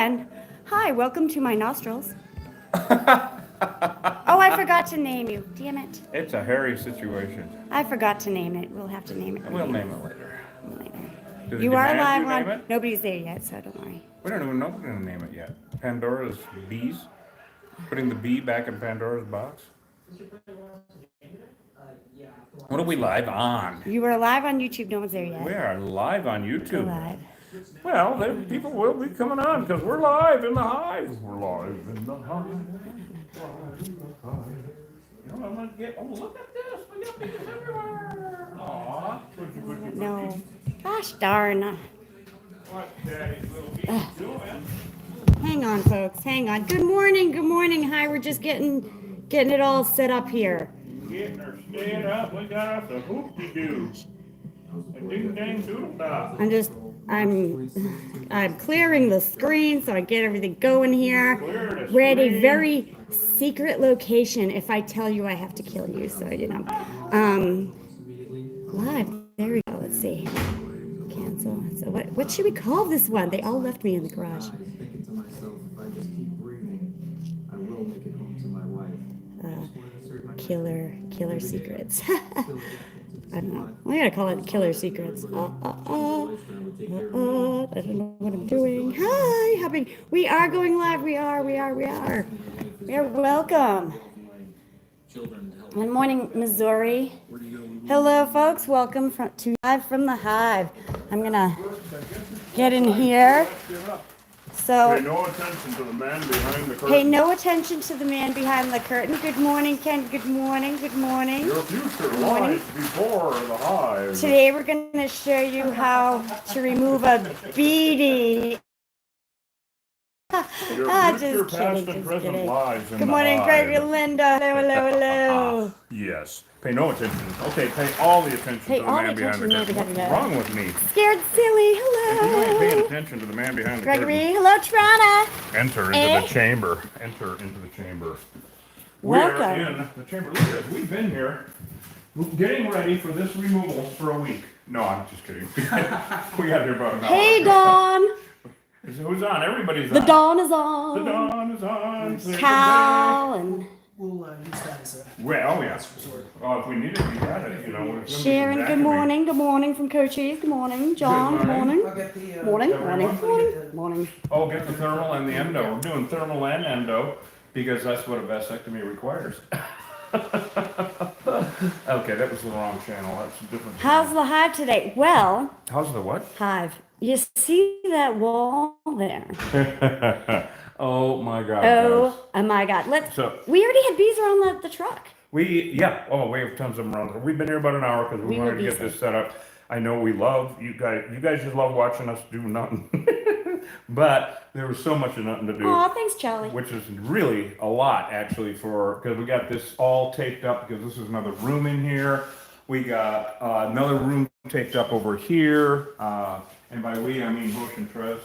And hi, welcome to my nostrils. Oh, I forgot to name you. Damn it. It's a hairy situation. I forgot to name it. We'll have to name it. We'll name it later. Do they You are demand live you name on. it? Nobody's there yet, so don't worry. We don't even know we're gonna name it yet. Pandora's bees. Putting the bee back in Pandora's box. What are we live on? You are live on YouTube. No one's there yet. We are live on Go YouTube. live. Well, people will be coming on because we're live in the hive. We're live in the hive. You know, I'm gonna get. Oh, look at this! We got bees everywhere. Aw. No. Gosh darn. What Daddy's little bees doing? Hang on, folks. Hang on. Good morning. Good morning. Hi. We're just getting it all set up here. Getting her staying up. We got us a hoop-de-doo. A ding-dang-doodle-da. I'm clearing the screen so I get everything going here. We're at a very secret location. If I tell you, I have to kill you. So live. There we go. Let's see. Cancel. So what should we call this one? They all left me in the garage. Killer secrets. I don't know. I gotta call it Killer Secrets. I don't know what I'm doing. Hi, we are going live. We are. You're welcome. Good morning, Missouri. Hello, folks. Welcome to Live from the Hive. I'm gonna get in here. So, Pay no attention to the man behind the curtain. pay no attention to the man behind the curtain. Good morning, Ken. Good morning. Good morning. Your future lies before the hive. Today we're going to show you how to remove a beading. Your Just future, kidding, past, just and present kidding. lives in Good the morning, hive. Greg and Linda. Hello. Yes. Pay no attention. Okay, pay all the attention Pay to the all man the behind the attention to the curtain. man What's behind the wrong with me? Scared silly. If you ain't paying Hello. attention to the man behind the Gregory. curtain, Hello, Trana. enter into Eh? the chamber. Enter into the chamber. Welcome. We're in the chamber. Look at this. We've been here getting ready for this removal for a week. No, I'm just kidding. We got here about an hour Hey, ago. Dawn. Who's on? Everybody's The on. dawn is The on. dawn is on. Say Cal and We'll use that as a goodbye. Well, oh yeah. last resort. Well, if we need it, we got it. You know. If some Sharon. people Good jack morning. Good morning from Cochise. Good morning, John. Good morning. I'll get the, Morning. Everyone? Morning. Oh, get the thermal and the endo. We're doing thermal and endo because that's what a vasectomy requires. Okay, that was the wrong channel. That's a different. How's the hive today? Well, How's the what? hive. You see that wall there? Oh my God. Oh my God. So- We already had bees around the truck. We have tons of them around. We've been here about an hour because we We wanted will to be get this set up. I know we love you guys. You guys just love watching us do nothing. But there was so much of nothing to do. Aw, thanks, Charlie. Which is really a lot actually because we got this all taped up because this is another room in here. We got another room taped up over here. And by we, I mean Bush and Trez.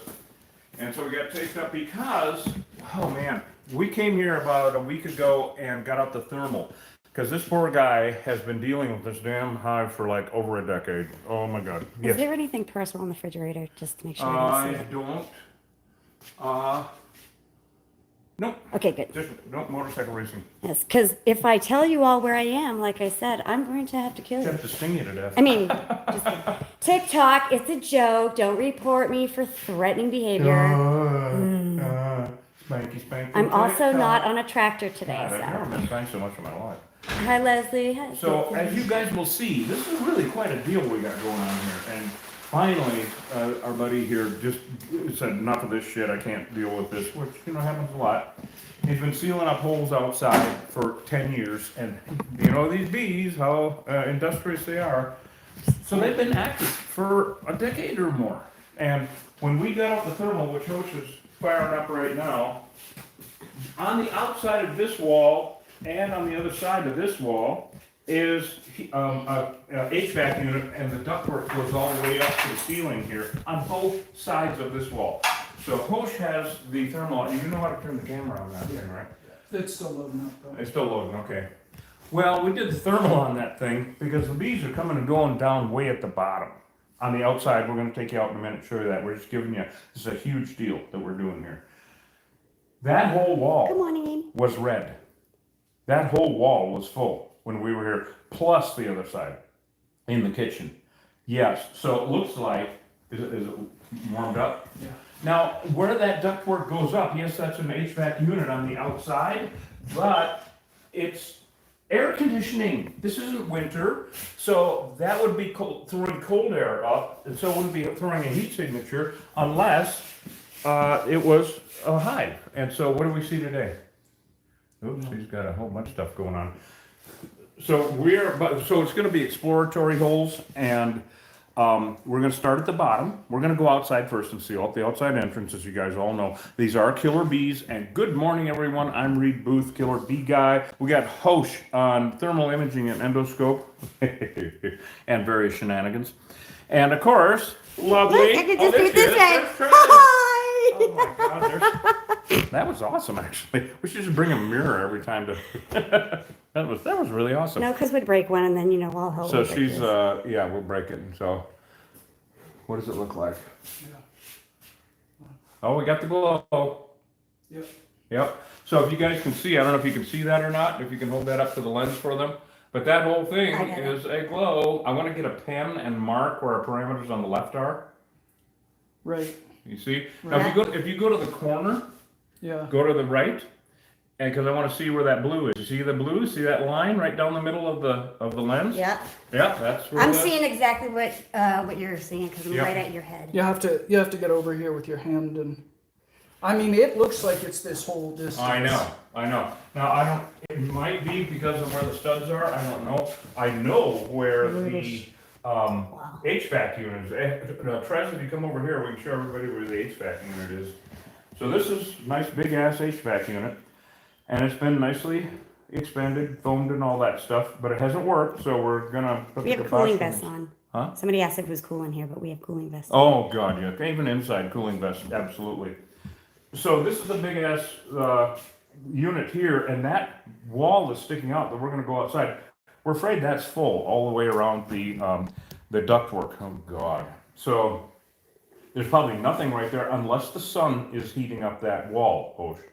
And so we got taped up because, oh man, we came here about a week ago and got out the thermal. Because this poor guy has been dealing with this damn hive for like over a decade. Oh my God. Is there anything personal in the refrigerator? Just to make sure I I don't see it. don't. Nope. Okay, good. Just no motorcycle racing. Yes, because if I tell you all where I am, like I said, I'm going to have to kill You you. have to sting you to death. I mean, just kidding. TikTok, it's a joke. Don't report me for threatening behavior. Spanky. I'm also not on a tractor today, I've never so. been spanked so much in my life. Hi, Leslie. Hi. So as you guys will see, this is really quite a deal we got going on here. And finally, our buddy here just said, enough of this shit, I can't deal with this, which, happens a lot. He's been sealing up holes outside for 10 years, and these bees, how industrious they are. So they've been active for a decade or more. And when we got out the thermal, which Hoach is firing up right now, on the outside of this wall and on the other side of this wall is a HVAC unit, and the ductwork goes all the way up to the ceiling here on both sides of this wall. So Hosh has the thermal, and you know how to turn the camera on that thing, right? It's still loading up though. It's still loading, okay. Well, we did the thermal on that thing because the bees are coming and going down way at the bottom. on the outside. We're going to take you out in a minute, show you that. We're just giving you, this is a huge deal that we're doing here. That whole Good wall morning, Amy. was red. That whole wall was full when we were here, plus the other side in the kitchen. Yes, so it looks like, is it warmed up? Yeah. Now, where that ductwork goes up, yes, that's an HVAC unit on the outside, but it's air conditioning. This isn't winter, so that would be throwing cold air up, and so it wouldn't be throwing a heat signature unless it was a hive. And so what do we see today? Oops, he's got a whole bunch of stuff going on. So so it's going to be exploratory holes, and we're going to start at the bottom. We're going to go outside first and seal up the outside entrance, as you guys all know. These are killer bees, and good morning, everyone. I'm Reed Booth, killer bee guy. We got Hosh on thermal imaging and endoscope, and various shenanigans. And of course, lovely. Look, I can just do it this way. That's right. Hi! Oh my God, that was awesome, actually. We should just bring a mirror every time to. that was really awesome. No, because we'd break one and then, all hell. So would break she's, loose. yeah, we'll break it. So, what does it look like? Yeah. Oh, we got the glow. Yep. Yep. So if you guys can see, I don't know if you can see that or not, if you can hold that up to the lens for them. But that whole thing I got it. is a glow. I want to get a pen and mark where our parameters on the left are. Right. You see? Now, if you go to the corner, Yeah. go to the right, and because I want to see where that blue is. You see the blue? See that line right down the middle of the lens? Yeah. Yeah, that's where I'm the- seeing exactly what you're seeing because I'm Yep. right at your head. You have to get over here with your hand and. I mean, it looks like it's this whole distance. I know. Now, it might be because of where the studs are, I don't know. I know where the Wow. HVAC unit is. Trez, if you come over here, we can show everybody where the HVAC unit is. So this is a nice big ass HVAC unit, and it's been nicely expanded, foamed and all that stuff, but it hasn't worked, so we're gonna put We the have cooling capacitors- vests on. Huh? Somebody asked if it was cool in here, but we have cooling vests on. Oh, God, yeah, even inside cooling vest, absolutely. So this is a big ass unit here, and that wall is sticking out that we're gonna go outside. We're afraid that's full all the way around the ductwork. Oh, God. So there's probably nothing right there unless the sun is heating up that wall, Osh.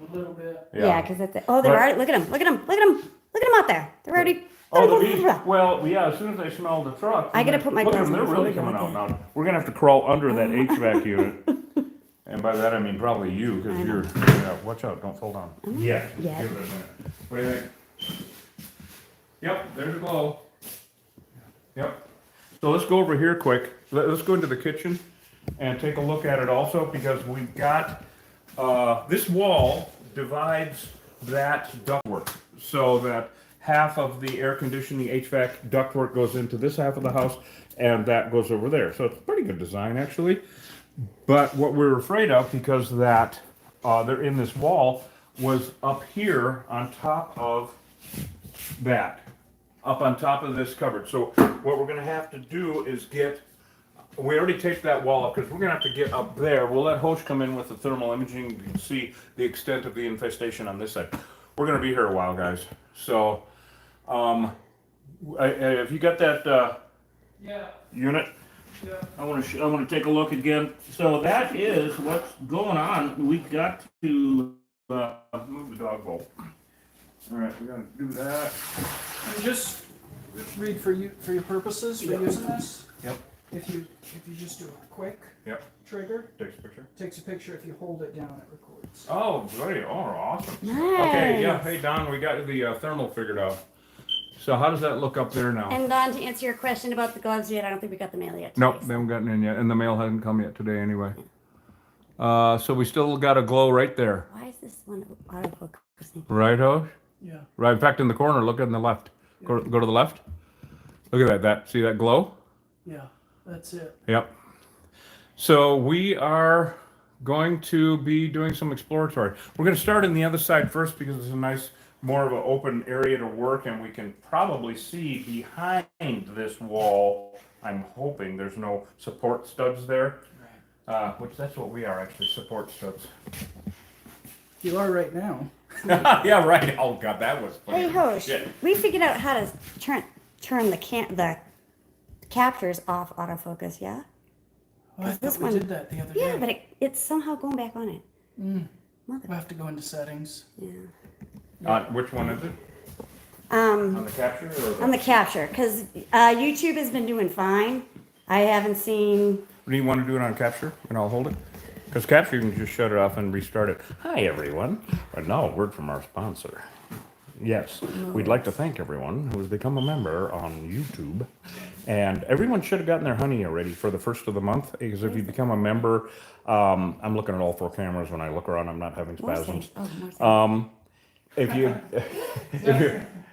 A little bit. Yeah, because that's it. Oh, they're But- already. Look at them. Look at them. Look at them. Look at them out there. They're already. Oh, the bees. Well, yeah, as soon as they smell the truck. I gotta put my look at gloves them, on they're before really we go coming out again. now. We're gonna have to crawl under that HVAC unit. And by that I mean probably you, because you're, yeah, watch out, don't fall down. Yeah. Yeah. Give it a minute. What do you think? Yep, there's a glow. Yep. So let's go over here quick. Let's go into the kitchen and take a look at it also, because we've got, this wall divides that ductwork. So that half of the air conditioning HVAC ductwork goes into this half of the house, and that goes over there. So it's a pretty good design, actually. But what we're afraid of, because that they're in this wall, was up here on top of that, up on top of this cupboard. So what we're gonna have to do is we already taped that wall up, because we're gonna have to get up there. We'll let Hosh come in with the thermal imaging. You can see the extent of the infestation on this side. We're gonna be here a while, guys. So, if you got that Yeah. unit, Yeah. I want to take a look again. So that is what's going on. We got to move the dog bowl. All right, we're gonna do that. And just read for your purposes for Yep. using this. Yep. If you just do a quick Yep. trigger, Takes a picture. takes a picture. If you hold it down, it records. Oh, great! Oh, awesome. Nice. Okay, yeah. Hey, Don, we got the thermal figured out. So how does that look up there now? And Don, to answer your question about the gloves yet, I don't think we got the mail yet. Nope, today, they haven't gotten in yet, and the mail hasn't come yet today anyway. So we still got a glow right there. Why is this one out of focusing? Right, Hosh? Yeah. Right. In fact, in the corner, look on the left. Go to the left. Look at that. See that glow? Yeah. That's it. Yep. So we are going to be doing some exploratory. We're going to start on the other side first, because it's a nice, more of an open area to work, and we can probably see behind this wall. I'm hoping there's no support studs there, which that's what we are, actually, support studs. You are right now. Yeah, right. Oh God, that was funny. Hey, Hosh, Yeah. we figured out how to turn the capture's off autofocus, yeah? Oh, I this thought we one- did that the other Yeah, day. but it's somehow going back on it. We'll have to go into settings. Yeah. Which one is it? On the capture or On the capture, because YouTube has been doing fine. I haven't seen. Do you want to do it on capture and I'll hold it? Because capture, you can just shut it off and restart it. Hi, everyone. And now a word from our sponsor. Yes, we'd like to thank everyone who has become a member on YouTube. And everyone should have gotten their honey already for the first of the month. Because if you become a member, I'm looking at all 4 cameras when I look around. I'm not having More spasms. things. Oh, more things. If you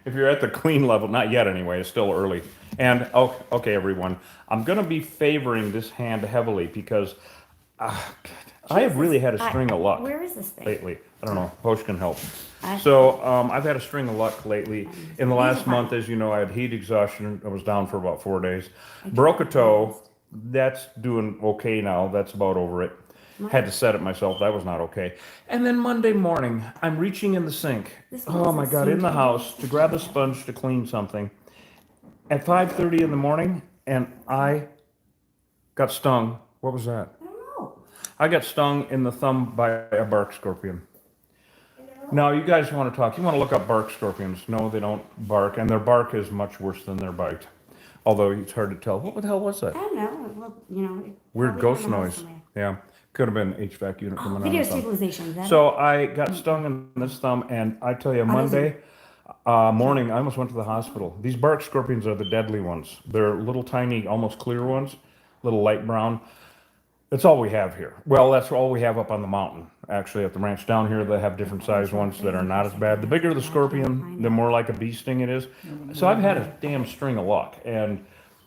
if you're at the clean level, not yet anyway, it's still early. And okay, everyone, I'm gonna be favoring this hand heavily because I have really had a string of luck Where is this thing? lately. I don't know. Post can help. I- So I've had a string of luck lately. In the last These are fine. month, as you know, I had heat exhaustion. I was down for about 4 days. Broke a toe. That's doing okay now. That's about over it. Had to set it myself. That was not okay. And then Monday morning, I'm reaching in the sink. This one Oh my doesn't God! seem In the to- house to grab a sponge to clean something. At 5:30 in the morning, and I got stung. What was that? I don't know. I got stung in the thumb by a bark scorpion. Now, you guys want to talk, you want to look up bark scorpions. No, they don't bark, and their bark is much worse than their bite. Although it's hard to tell. What the hell was that? I don't know. Well, you know. it Weird probably ghost from the house noise. somewhere. Yeah, could have been HVAC unit coming on. Video or something. stabilization. Is that So I got stung in this thumb, and I tell you, Monday morning, I almost went to the hospital. These bark scorpions are the deadly ones. They're little tiny, almost clear ones, little light brown. That's all we have here. Well, that's all we have up on the mountain, actually, at the ranch. Down here, they have different sized ones that are not as bad. The bigger the scorpion, the more like a bee sting it is. So I've had a damn string of luck, and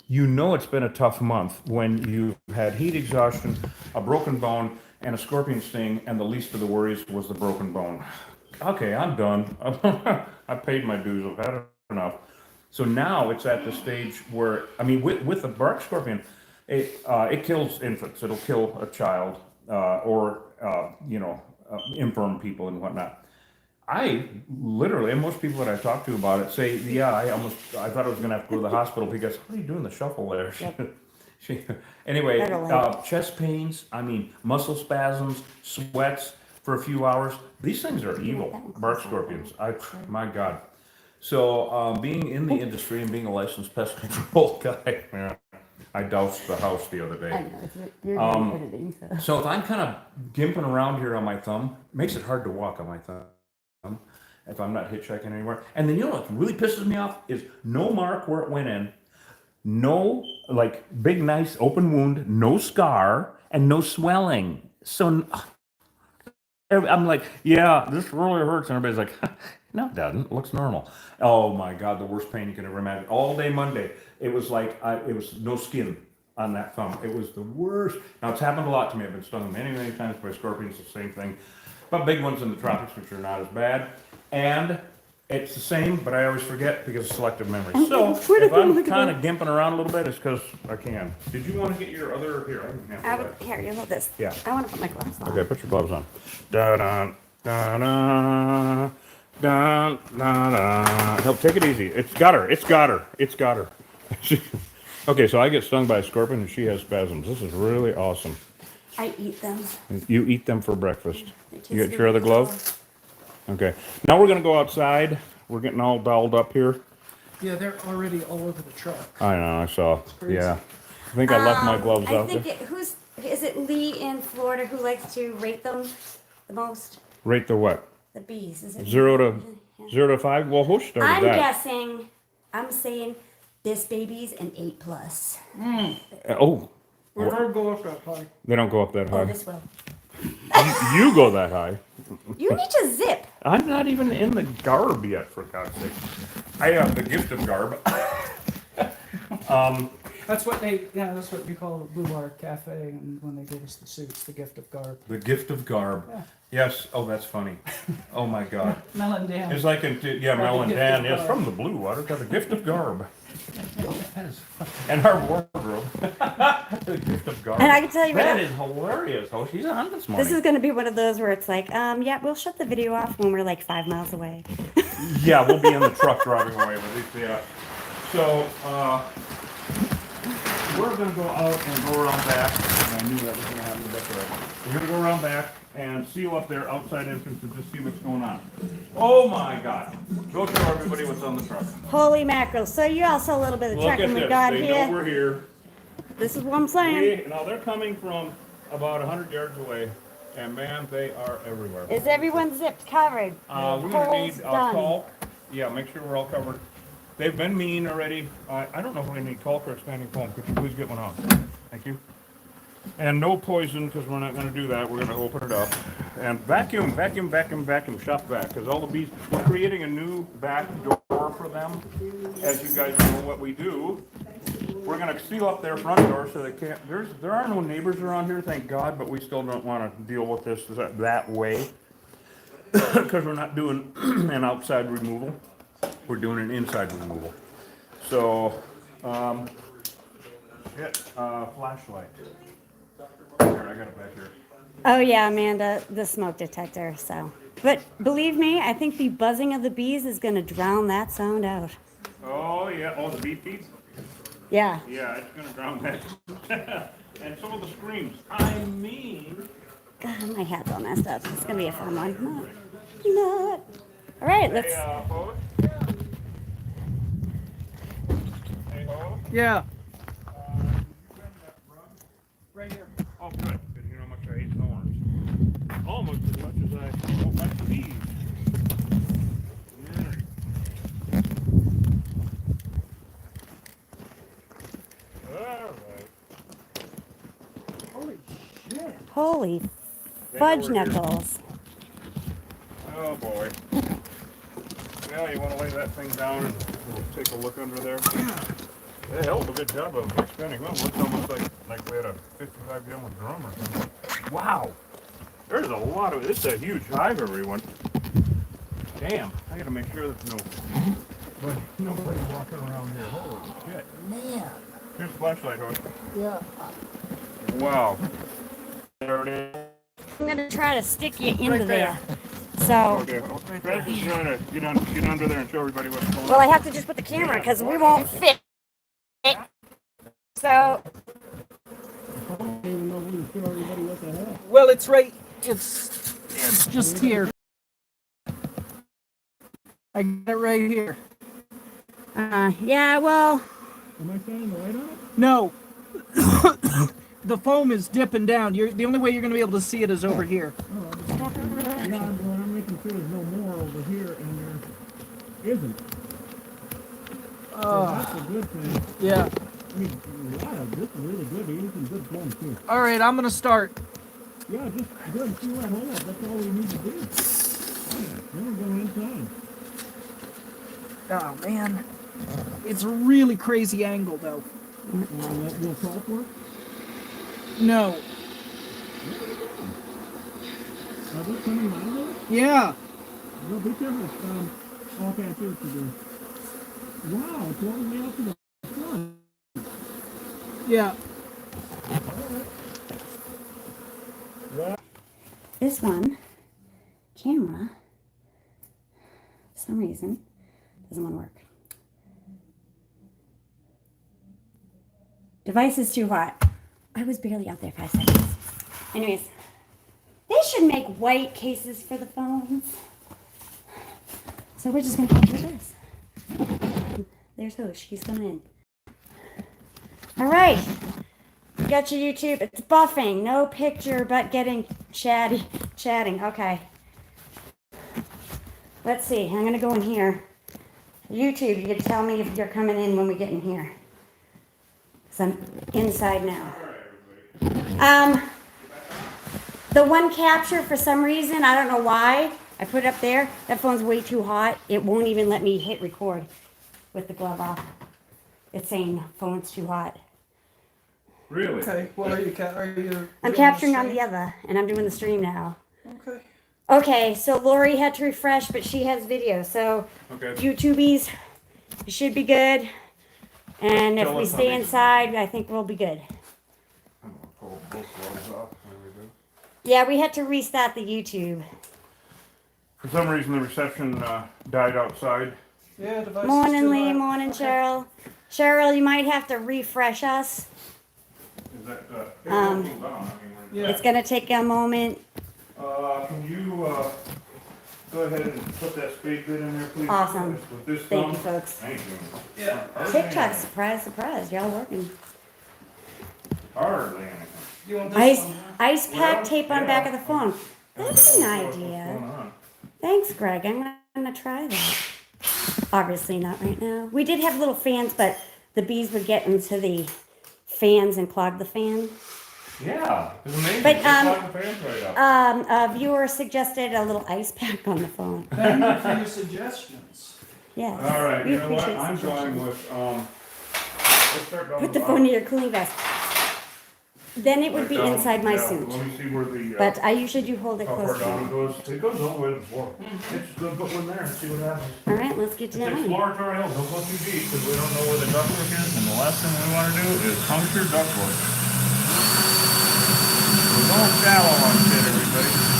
you know it's been a tough month when you've had heat exhaustion, a broken bone, and a scorpion sting, and the least of the worries was the broken bone. Okay, I'm done. I paid my dues. I've had enough. So now it's at the stage where, I mean, with the bark scorpion, it kills infants. It'll kill a child or infirm people and whatnot. I literally, and most people that I talk to about it say, yeah, I thought I was going to have to go to the hospital because what are you doing the shuffle there? Anyway, Better late. chest pains, I mean, muscle spasms, sweats for a few hours. These things are evil, bark scorpions. My God. So being in the industry and being a licensed pest control guy, man, I doused the house the other I day. know. You're good at editing, so. So if I'm kind of gimping around here on my thumb, it makes it hard to walk on my thumb if I'm not hitchhiking anywhere. And then you know what really pisses me off is no mark where it went in, no like big nice open wound, no scar, and no swelling. So I'm like, yeah, this really hurts, and everybody's like, no, it doesn't. It looks normal. Oh my God, the worst pain you can ever imagine. All day Monday, it was like it was no skin on that thumb. It was the worst. Now it's happened a lot to me. I've been stung many times by scorpions. The same thing, but big ones in the tropics, which are not as bad. And it's the same, but I always forget because of selective memory. So if I'm kind of gimping around a little bit, it's because I can. Did you want to get your other here? I can handle that. Here, you hold this. Yeah. I want to put my gloves on. Okay, put your gloves on. Da da da da da da da. Help, take it easy. It's got her. It's got her. It's got her. Okay, so I get stung by a scorpion and she has spasms. This is really awesome. I eat them. You eat them for breakfast. They taste You got good your other as glove? Okay. Now we're gonna go outside. We're getting all dolled up here. Yeah, they're already all over the truck. I know. I saw. crazy. Yeah. I think I left my gloves I out think there. is it Lee in Florida who likes to rate them the most? Rate the what? The bees. Is it 0 to 5. Well, who started I'm that? guessing. I'm saying this baby's an 8+. Oh, We're gonna go up that high. they don't go up that Oh, high. this will. You go that high. You need to zip. I'm not even in the garb yet, for God's sake. I have the gift of garb. That's what we call the Blue Bar Cafe, and when they give us the suits, the gift of garb. The gift of garb. Yeah. Yes. Oh, that's funny. Oh my God. Mel and Dan. It's like Mel and gift Dan. of Yes, garb. from the Blue Water. Got the gift of garb. That is and our wardrobe. The gift of garb. And I can tell you that what. is hilarious. Oh, she's on this morning. This is going to be one of those where it's like, yeah, we'll shut the video off when we're like 5 miles away. Yeah, we'll be in the truck driving away with it. Yeah. So, we're gonna go out and go around back. And I knew that was gonna happen, but that's all right. We're gonna go around back and seal up their outside entrance and just see what's going on. Oh my God. Go show everybody what's on the truck. Holy mackerel. So you all saw a little bit of Look at trucking we this. got They here. know we're here. This is what I'm saying. Now they're coming from about 100 yards away, and man, they are everywhere. Is everyone zipped covered? We're gonna need caulk. Yeah, make sure we're all covered. They've been mean already. I don't know if we need caulk or expanding foam. Could you please get one out? Thank you. And no poison, because we're not gonna do that. We're gonna open it up. And vacuum, shop vac, because all the bees, we're creating a new back door for them. As you guys know what we do. We're gonna seal up their front door so they can't, there are no neighbors around here, thank God, but we still don't wanna deal with this that way. Because we're not doing an outside removal, we're doing an inside removal. So, flashlight. Here, I got it back here. Oh yeah, Amanda, the smoke detector, so. But believe me, I think the buzzing of the bees is gonna drown that sound out. Oh, yeah, the beep beep? Yeah. Yeah, it's gonna drown that. And some of the screams, I mean. God, my hat's all messed up. It's gonna be a fun one. Not. All right, let's. Hey, Ho? Hey, Ho? Yeah. Right here. Oh, good, because you know how much I hate thorns. Almost as much as I don't like bees. Alright. Holy shit. Holy fudge knuckles. Oh, boy. Yeah, you want to lay that thing down and we'll take a look under there? They hell of a good job of expanding. Well, it looks almost like we had a 55-gallon drum or something. Wow. There's a lot of, it's a huge hive, everyone. Damn, I gotta make sure there's nobody walking around here. Holy shit. Man. Here's the flashlight, Hoy. Yeah. Wow. There it is. I'm gonna try to stick you into Right there. So, Okay. Travis is trying to get under there and show everybody what's going on. well, I have to just put the camera because we won't fit. So, Well, it's right. It's just here. I got it right here. yeah, well, Am I shining the light on it? No. The foam is dipping down. The only way you're going to be able to see it is over here. Yeah, I'm making sure there's no more over here, and there isn't. So that's a good thing. Yeah. I mean, a lot of this is really good. They're using good foam too. All right, I'm going to start. Yeah, just good. See that hole up. That's all we need to do. Then we're going inside. Oh, man. It's a really crazy angle, though. That will salt work. No. Are they coming out of there? Yeah. No, be careful. Okay, I see what you're doing. Wow, it's all the way up to the front. Yeah. this one, camera, for some reason, doesn't want to work. Device is too hot. I was barely out there 5 seconds. Anyways, they should make white cases for the phones. So we're just gonna go with this. There's Hosh, he's coming in. All right, got your YouTube. It's buffing, no picture, but getting chatting. Okay. Let's see. I'm gonna go in here. YouTube, you can tell me if you're coming in when we get in here. So I'm inside now. The one capture, for some reason, I don't know why, I put it up there. That phone's way too hot. It won't even let me hit record with the glove off. It's saying phone's too hot. Really? Okay. What are you? I'm capturing on the other, and I'm doing the stream now. Okay. Okay, so Lori had to refresh, but she has video. So Okay. YouTubies, it should be good. And if Tell we us how stay they- inside, I think we'll be good. I'm gonna pull both gloves off when we do. Yeah, we had to restart the YouTube. For some reason, the reception died outside. Yeah. Device Morning, Lee. Morning, Cheryl. Cheryl, you might have to refresh us. Is that, it Um, won't cool down, I mean, Yeah. It's gonna take a moment. can you, go ahead and put that spade bit in there, please? Awesome. With this Thank you, thumb? folks. Thank you. Yeah. TikTok, surprise, surprise, y'all working. Hardly anything. You want this one? Ice pack Well, tape on yeah. back of the phone. That's an What's going idea. on? Thanks, Greg. I'm gonna try that. Obviously not right now. We did have little fans, but the bees would get into the fans and clog the fan. Yeah, it's amazing. But, Just lock the fans right up. A viewer suggested a little ice pack on the phone. Thank you for your suggestions. Yes. All right, we you know what? appreciate I'm suggestions. going with, let's start down Put the bottom. phone in your cooling vest. Then it would be Right down- inside my yeah, suit. Let me see where the, But I usually do hold it how far close to down it me. goes. It goes all the way to the floor. It's good, put one there and see what happens. All right, let's get It's down. exploratory, don't go too deep, because we don't know where the ductwork is, and the last thing we want to do is puncture ductwork. We're going shallow on shit, everybody.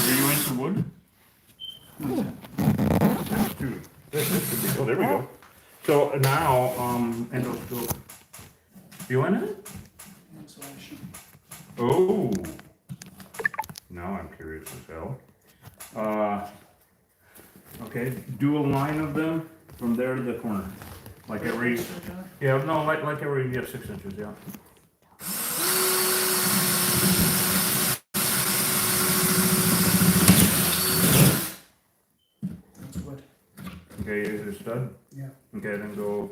Are you into wood? Dude, this should be, oh, there we go. So now, endoscope. You in it? Insulation. Oh. Now I'm curious as hell. Okay, do a line of them from there to the corner. Like every, yeah, no, like every, yeah, 6 inches, yeah. That's wood. Okay, is it stud? Yeah. Okay, then go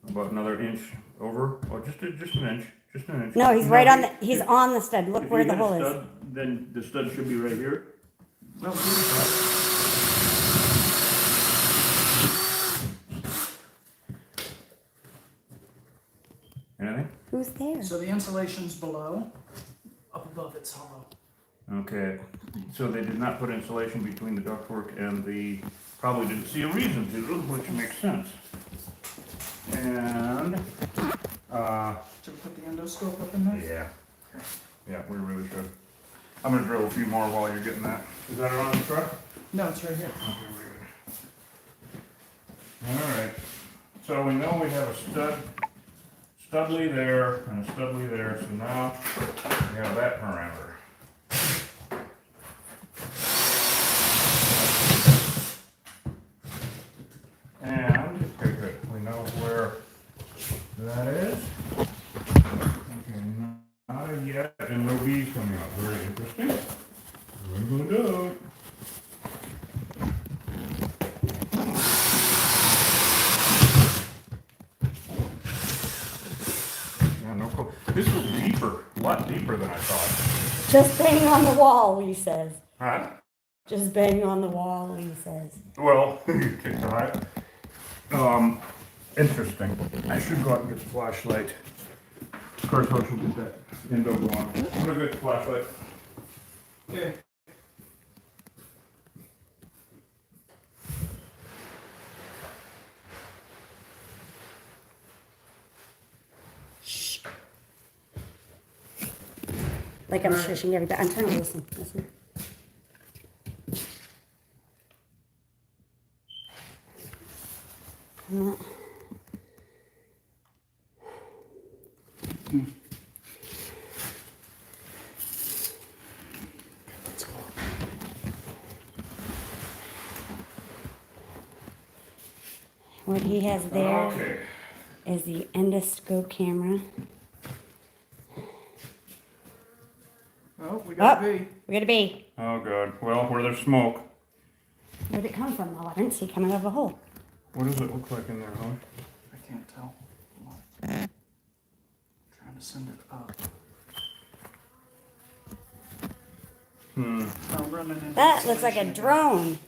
about another inch over, or just an inch, just an inch. No, he's right on the, he's on the stud. Look If where you the hit a hole is. stud, then the stud should be right here. No, beautiful. Anything? Who's there? So the insulation's below, up above it's hollow. Okay, so they did not put insulation between the ductwork and the, probably didn't see a reason to, which makes sense. And, Should we put the endoscope up in there? yeah, yeah, we really should. I'm gonna drill a few more while you're getting that. Is that around the truck? No, it's right here. Okay, very good. All right, so we know we have a studly there and a studly there, so now we have that parameter. And, okay, good, we know where that is. Okay, not yet, and no bees coming out, very interesting. We're gonna go. Yeah, no cool. This is deeper, a lot deeper than I thought. Just bang on the wall, he says. Huh? Just bang on the wall, he says. Well, you kicked the high. Interesting. I should go out and get the flashlight. Of course, I should get that window going. I'm gonna get the flashlight. Okay. Like I'm shushing everybody. I'm trying to listen. Listen. What he has there Okay. is the endoscope camera. Well, we got Oh. a bee. We got a bee. Oh, God. Well, where there's smoke. Where'd it come from though? I didn't see it coming out of a hole. What does it look like in there, huh? I can't tell. Hold on. Trying to send it up. I'm running into That looks like a insulation again. drone.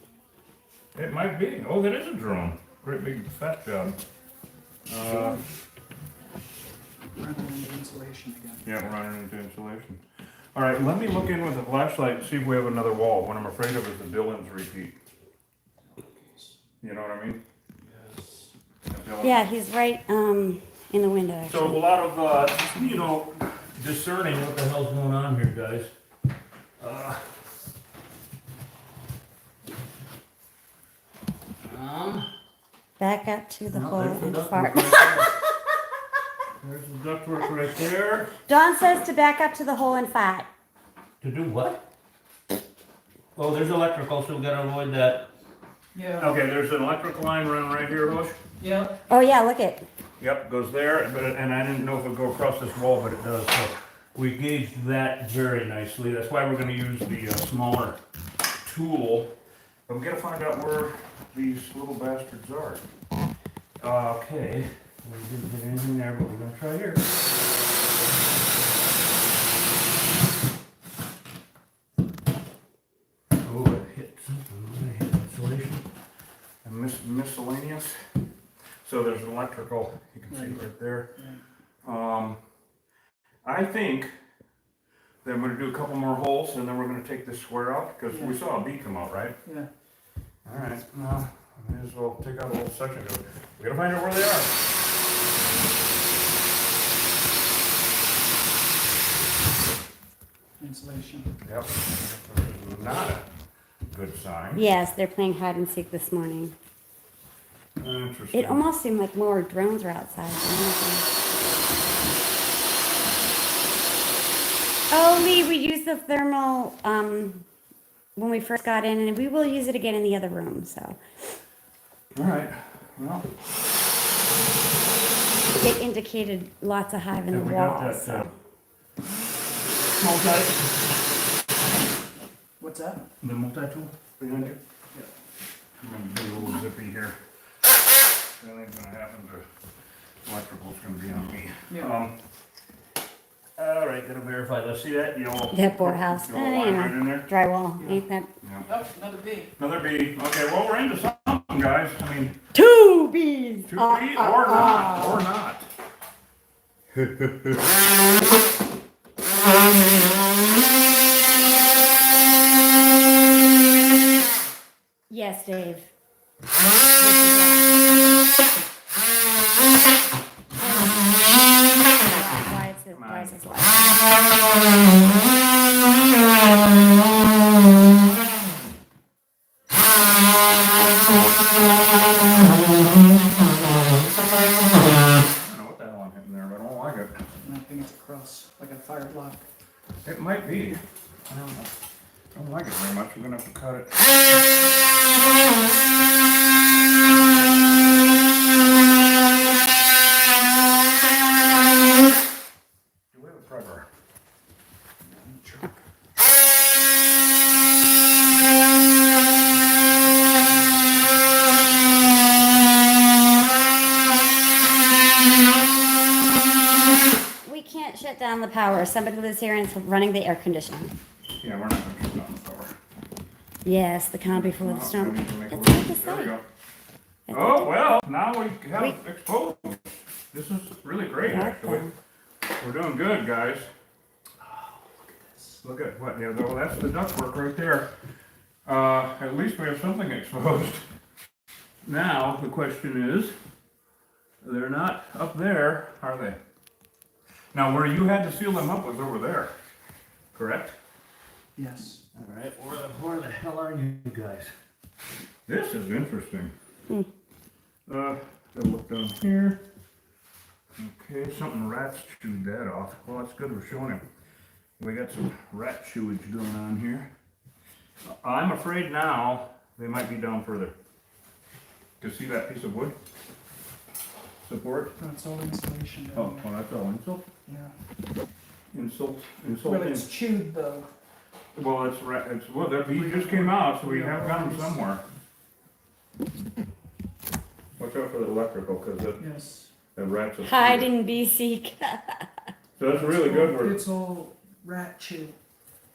It might be. Oh, that is a drone. Great big fat job. Running into insulation again. Yeah, we're running into insulation. All right, let me look in with a flashlight and see if we have another wall. What I'm afraid of is the Billings repeat. You know what I mean? Yes. The Billings- Yeah, he's right. in the window, So a actually. lot of, discerning what the hell's going on here, guys. Back up to the hole There's the and ductwork fart. right there. There's the ductwork right there. Don says to back up to the hole and fart. To do what? Oh, there's electrical, so we gotta avoid that. Yeah, Okay, there's an electric line running right here, Bush. yeah. Oh, yeah, look it. Yep, goes there, but, and I didn't know if it would go across this wall, but it does, so we gauged that very nicely. That's why we're gonna use the smaller tool. But we gotta find out where these little bastards are. Okay, we didn't get anything there, but we're gonna try here. Oh, it hit something, it hit insulation. And miscellaneous. So there's an electrical, you can see right there. I think that I'm gonna do a couple more holes and then we're gonna take this square out, because we saw a bee come out, right? Yeah. Alright, well, I may as well take out a whole section of it. We gotta find out where they are. Insulation. Yep. Not a good sign. Yes, they're playing hide and seek this morning. Interesting. It almost seemed like more drones were outside. than anything. Oh, Lee, we used the thermal when we first got in, and we will use it again in the other room. So Alright, well, it indicated lots of hive in the have we got walls. that, So. multi, What's that? the multi-tool behind you? Yeah. I'm gonna be a little zippy here. Anything's gonna happen to electrical's gonna be on me. Yeah. All right, gotta verify. Let's see that yellow. That poor house. Yellow line right in there. Drywall. Ain't that Yeah. Oh, another bee. Another bee. Okay, well, we're into something, guys. I mean, two bees? two bees or not, or not. Yes, Dave. Why is it loud? I don't know what the hell I'm hitting there, but I don't like it. And I think it's across, like a fire block. It might be. I don't know. I don't like it very much. We're gonna have to cut it. Do we have a predator? We can't shut down the power. Somebody lives here and it's running the air conditioning. Yeah, we're not gonna shut down the power. Yes, the calm before the Well, storm. we need to make a It's hard to There we say. go. It's Oh, well, now we have We- it exposed. This is really great, hard actually. to- We're doing good, guys. Look at what, yeah, well, that's the ductwork right there. At least we have something exposed. Now, the question is, they're not up there, are they? Now, where you had to seal them up was over there, correct? Yes. All right, where the hell are you guys? This is interesting. Gotta look down here. Okay, something rats chewed that off. Well, that's good, we're showing him. We got some rat chewage going on here. I'm afraid now they might be down further. You see that piece of wood? Support? That's all insulation. Oh, down well, that's all insult? there. Insult, Yeah. insult. Well, it's chewed though. Well, well, that bee just came out, so we have got them somewhere. Watch out for the electrical, cause Yes. the rats will. Hide and be seek. So that's really good, It's all rat chew,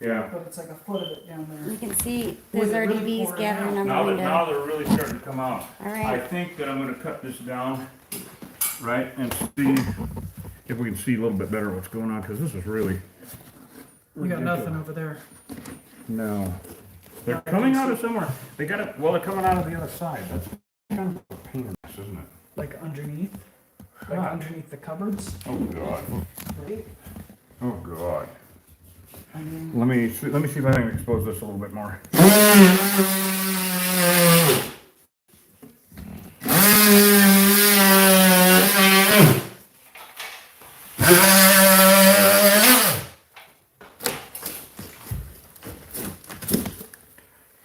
yeah. but it's like a foot of it down You there. can see Boy, there's they're already really bees pouring gathering on out. the Now window. they're really starting to come out. All I right. think that I'm gonna cut this down, right, and see if we can see a little bit better what's going on, cause this is really. We got nothing over there. No. They're coming out of somewhere. They gotta, well, they're coming out of the other side. That's kind of a pain in the ass, isn't it? Like underneath. Like underneath the cupboards, Oh, God. right? Oh, God. I mean, Let me see if I can expose this a little bit more.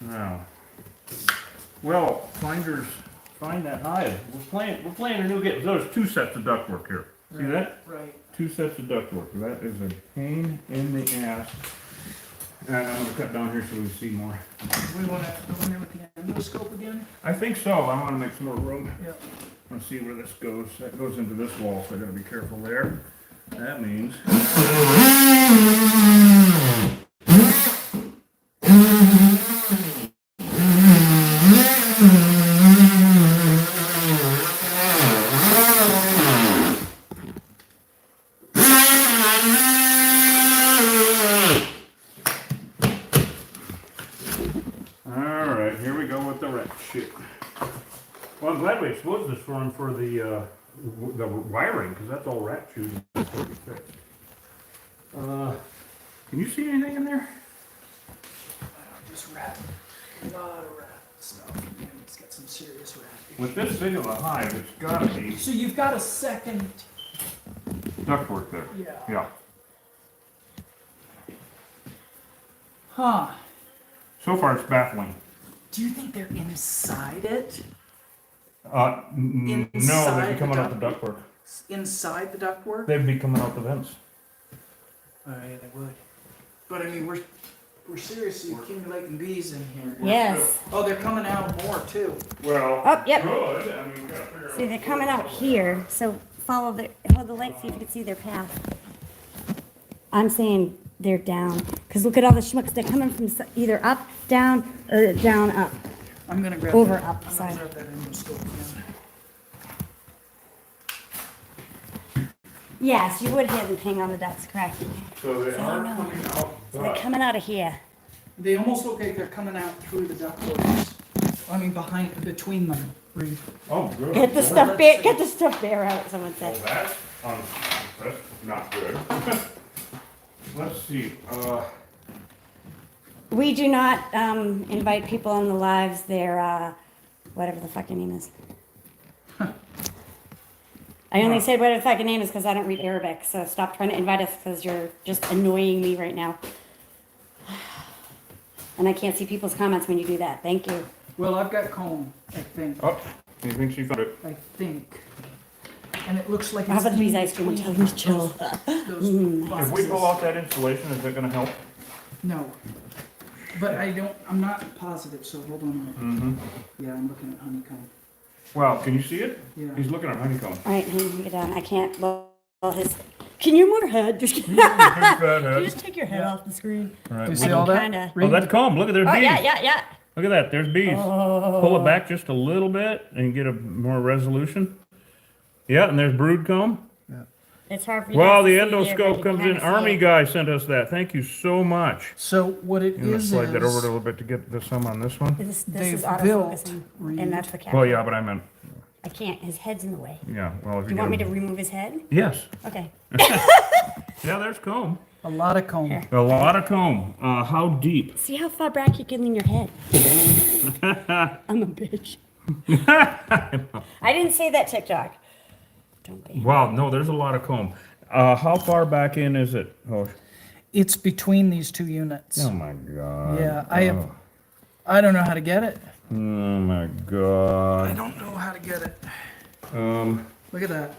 Now, well, find that hive. We're playing a new game. There's two sets of ductwork here. See that? right. Two sets of ductwork. That is a pain in the ass. And I'm gonna cut down here so we can see more. We want to go in there with the endoscope again? I think so. I want to make some more room. Yeah. Let's see where this goes. That goes into this wall, so I gotta be careful there. That means. Alright, here we go with the rat shit. Well, I'm glad we exposed this for him for the wiring, because that's all rat shoes. Can you see anything in there? Just rat. A lot of rat stuff. Man, it's got some serious rat. With this big of a hive, it's gotta be So you've got a second. ductwork there. Yeah. Yeah. Huh. So far, it's baffling. Do you think they're inside it? No, they'd Inside be coming the out the ductwork. Inside the ductwork? They'd be coming out the vents. Oh yeah, they would. But I mean, we're seriously accumulating bees in here. Yes. Oh, they're coming out more too. Well, Oh, yep. good. I mean, we gotta figure See, they're coming out here, so hold the light, see if you can see their path. I'm saying they're down, because look at all the schmucks. They're coming from either up, down, or down, up. I'm gonna grab Over, that. up, I'm sorry. gonna grab that endoscope again. Yes, you would hear them ping on the ducts, correct? So they are no. coming out, So they're but coming out of here. They almost look like they're coming out through the ductworks. I mean, between them. Reed. oh, good. Get the stuffed bear, get the stuffed bear out, someone Well, said. that's not good. Let's see. We do not invite people on the lives, their, whatever the fucking name is. I only said whatever the fucking name is because I don't read Arabic, so stop trying to invite us because you're just annoying me right now. And I can't see people's comments when you do that. Thank you. Well, I've got comb, I think. Oh, he thinks he found it. I think. And it looks like it's. How about the bees in ice cream? between Tell them to chill. those If we boxes. pull out that insulation, is it gonna help? No. But I'm not positive, so hold on a minute. Mm-hmm. Yeah, I'm looking at honeycomb. Well, can you see it? Yeah. He's looking at honeycomb. All right, hang it down. I can't. Well, his. Can you move your head? Just, Big fat Can you head. just take your head off the screen? All right, Do you we see can- all that? Kinda. Oh, that's comb. Look at there's Oh, bees. yeah. Look at that. There's bees. Oh. Pull it back just a little bit and get a more resolution. Yeah, and there's brood comb. It's hard for you Well, guys the to see there, but endoscope you comes can in. kinda see Army it. guy sent us that. Thank you so much. So what it I'm gonna is slide that over a is little bit to get the some on this one. This they've is built, autofocusing, Reed. and that's the camera. Well, yeah, but I meant, I can't. His head's in the way. yeah, well, if Do you you want me get to a- remove his head? Yes. Okay. Yeah, there's comb. a lot of comb. Here. A lot of comb. How deep? See how far back you can lean your head. I'm a bitch. I didn't say that, TikTok. Don't be. Wow, no, there's a lot of comb. How far back in is it? Oh, It's between these two units. oh my God. Yeah, I don't know how to get it. Oh my I God. don't know how to get it. Um. Look at that.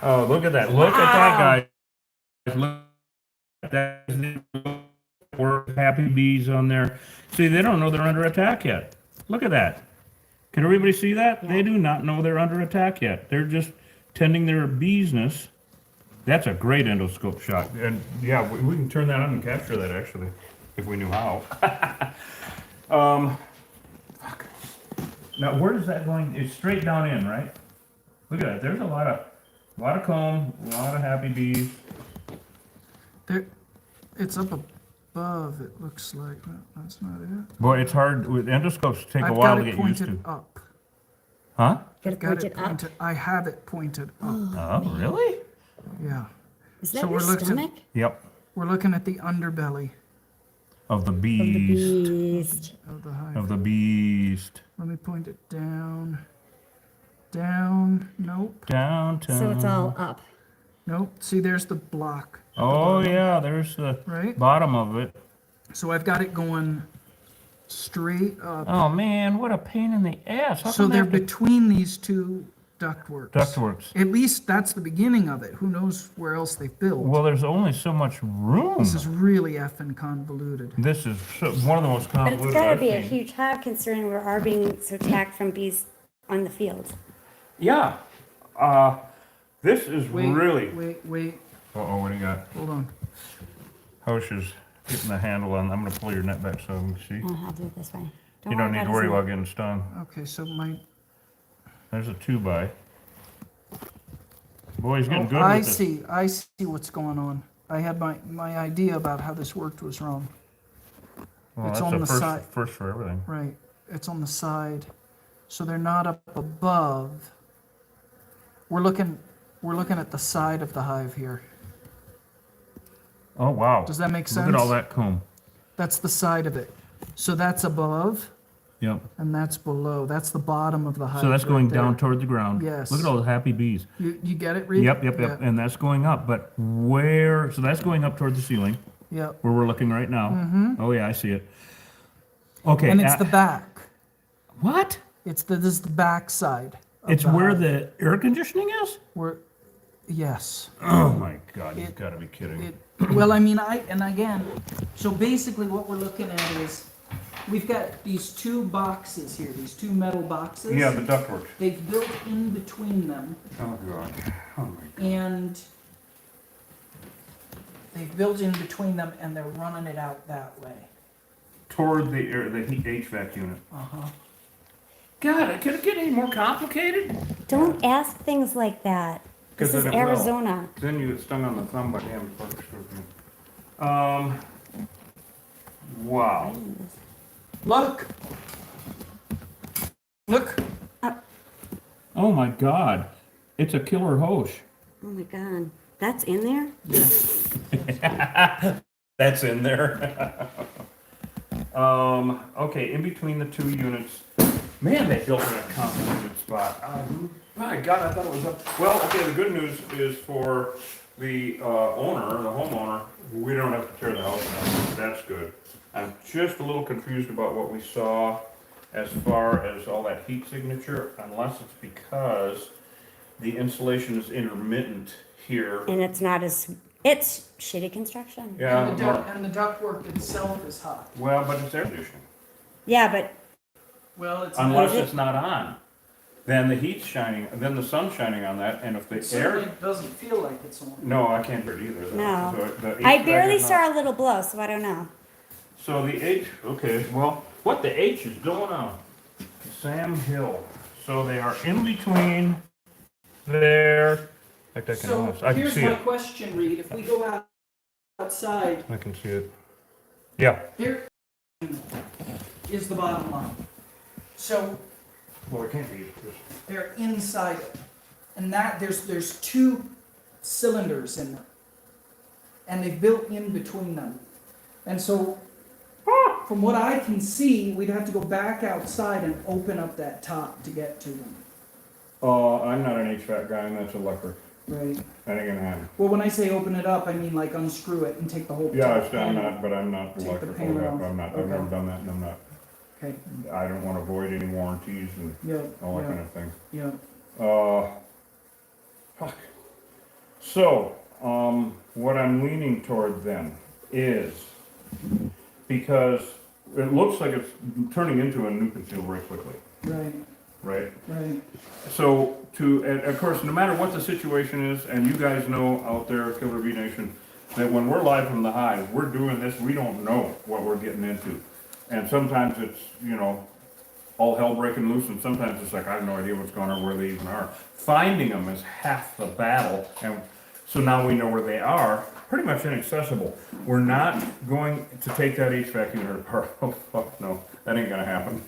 Oh, look at that. Look at that, guys. Look at that. We're happy bees on there. See, they don't know they're under attack yet. Look at that. Can everybody see that? They do not know they're under attack yet. They're just tending their beesness. That's a great endoscope shot. And yeah, we can turn that on and capture that actually, if we knew how. Fuck. Now, where is that going? It's straight down in, right? Look at that. There's a lot of comb, a lot of happy bees. There, it's up above. It looks like. No, that's not it. Boy, it's hard. With endoscopes take a I've while got to it get used pointed to. up. Huh? Got I've it got pointed it up. pointed. I have it pointed up. Oh, really? Yeah. Is that So your we're looking- stomach? Yep. We're looking at the underbelly Of the Of the beast. beast. of the hive. Of the beast. Let me point it down. Down. Nope. Downtown. So it's all up. Nope. See, there's the block. at the Oh, bottom, yeah, there's the Right? bottom of it. So I've got it going straight up. Oh, man, what a pain in the ass. How So come they they're have to- between these two ductworks. Ductworks. At least that's the beginning of it. Who knows where else they've built? Well, there's only so much room. This is really effing convoluted. This is one of the most But convoluted it's gotta I've be a seen. huge hive considering we are being so attacked from bees on the field. Yeah. This is really. Wait. Uh-oh, what do you got? Hold on. Hosh is getting the handle on. I'm gonna pull your net back so you can see. Oh, I'll do it this way. You don't need about to worry his about getting stung. Okay, so my. There's a 2x. Boy, he's getting Oh, good I with this. see. I see what's going on. I had my idea about how this worked was wrong. Well, it's that's on a the first, side. first for everything. Right. It's on the side. So they're not up above. We're looking at the side of the hive here. Oh, wow. Does that make Look at all sense? that comb. That's the side of it. So that's above Yep. and that's below. That's the bottom of the hive. So that's right going there. down toward the ground. Yes. Look at all the happy bees. You get it, Reed? Yep. And that's going up. But where? So that's going up toward the ceiling, Yeah. Yep. where we're looking right now. Mm-hmm. Oh, yeah, I see it. Okay. And it's the back. What? This is the back side. of It's the where hive. the air conditioning is? Yes. Oh, my God. You've It- got to be kidding. Well, I mean, so basically what we're looking at is, we've got these two boxes here, these two metal boxes. Yeah, the ductwork. They've built in between them, Oh, God. Oh, my God. and they've built in between them, and they're running it out that way. Toward the air, the heat HVAC unit. Uh-huh. God, could it get any more complicated? Don't ask things like that. This 'Cause is then it will. Arizona. Then you get stung on the thumb by damn bugs. Wow. Look! Look! Oh my God. It's a killer Hosh. Oh my God. That's in there? That's in there. Okay, in between the two units. Man, they built in a complicated spot. My God, I thought it was up. Well, okay, the good news is for the owner, the homeowner, we don't have to tear the house down. That's good. I'm just a little confused about what we saw as far as all that heat signature, unless it's because the insulation is intermittent here. And it's not as, it's shitty construction. Yeah, And the ductwork itself is hot. well, but it's air conditioning. Yeah, but Well, it's Unless Is it? it's not on. Then the heat's shining, then the sun's shining on that, and if the It certainly air, doesn't feel like it's on. no, I can't hear it either. No. The I HVAC barely is not- saw a little blow, so I don't know. So the H, okay, well, what the H is going on? Sam Hill. So they are in between there. In fact, I can So almost, I can here's see my it. question, Reed. If we go outside, I can see it. Yeah, here is the bottom line. So well, it can't be. they're inside it, and that there's two cylinders in there, and they built in between them, and so from what I can see, we'd have to go back outside and open up that top to get to them. I'm not an HVAC guy, and that's electric. Right. That ain't gonna happen. Well, when I say open it up, I mean like unscrew it and take the whole. Yeah, top I've done panel. that, but I'm not Take the electrical. panel off. I'm not, I've Okay. never done that, and I'm not, Okay. I don't wanna void any warranties and Yeah. all that yeah, kind of thing. Yeah. Fuck. So, what I'm leaning toward then is, because it looks like it's turning into a nuke and seal very quickly, Right. right? Right. So, and of course, no matter what the situation is, and you guys know out there, Killer Bee Nation, that when we're live from the hive, we're doing this, we don't know what we're getting into. And sometimes it's, all hell breaking loose, and sometimes it's like, I have no idea what's going on, where they even are. Finding them is half the battle, and so now we know where they are, pretty much inaccessible. We're not going to take that HVAC unit apart, oh fuck no. that ain't gonna happen.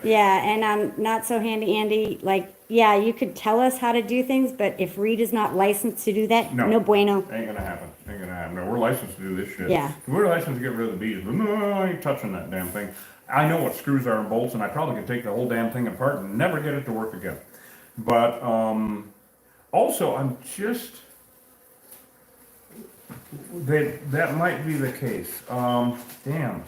Yeah, and I'm not so handy Andy, like, yeah, you could tell us how to do things, but if Reed is not licensed to do that, No. no bueno. Ain't gonna happen, ain't gonna happen. No, we're licensed to do this shit. Yeah. We're licensed to get rid of the bees, but no, I ain't touching that damn thing. I know what screws are and bolts, and I probably could take the whole damn thing apart and never get it to work again. But, also, I'm just, that might be the case. Damn.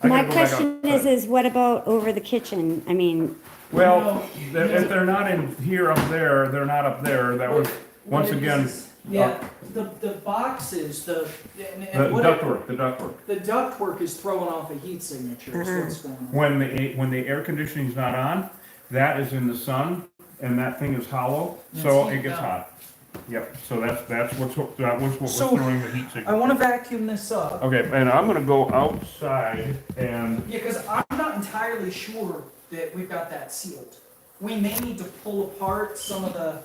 I My gotta go back question outside. is what about over the kitchen? I mean, Well, if they're not in here up there, they're not up there. That was, once What it again, is, yeah, the boxes, and the what ductwork, the ductwork. the ductwork is throwing off a heat signature, is what's going on. When the air conditioning's not on, that is in the sun, and that thing is hollow, so It's it gets heating up. hot. Yep, so that was what was So, throwing the heat I signal. wanna vacuum this up. Okay, and I'm gonna go outside and, Yeah, because I'm not entirely sure that we've got that sealed. We may need to pull apart some of the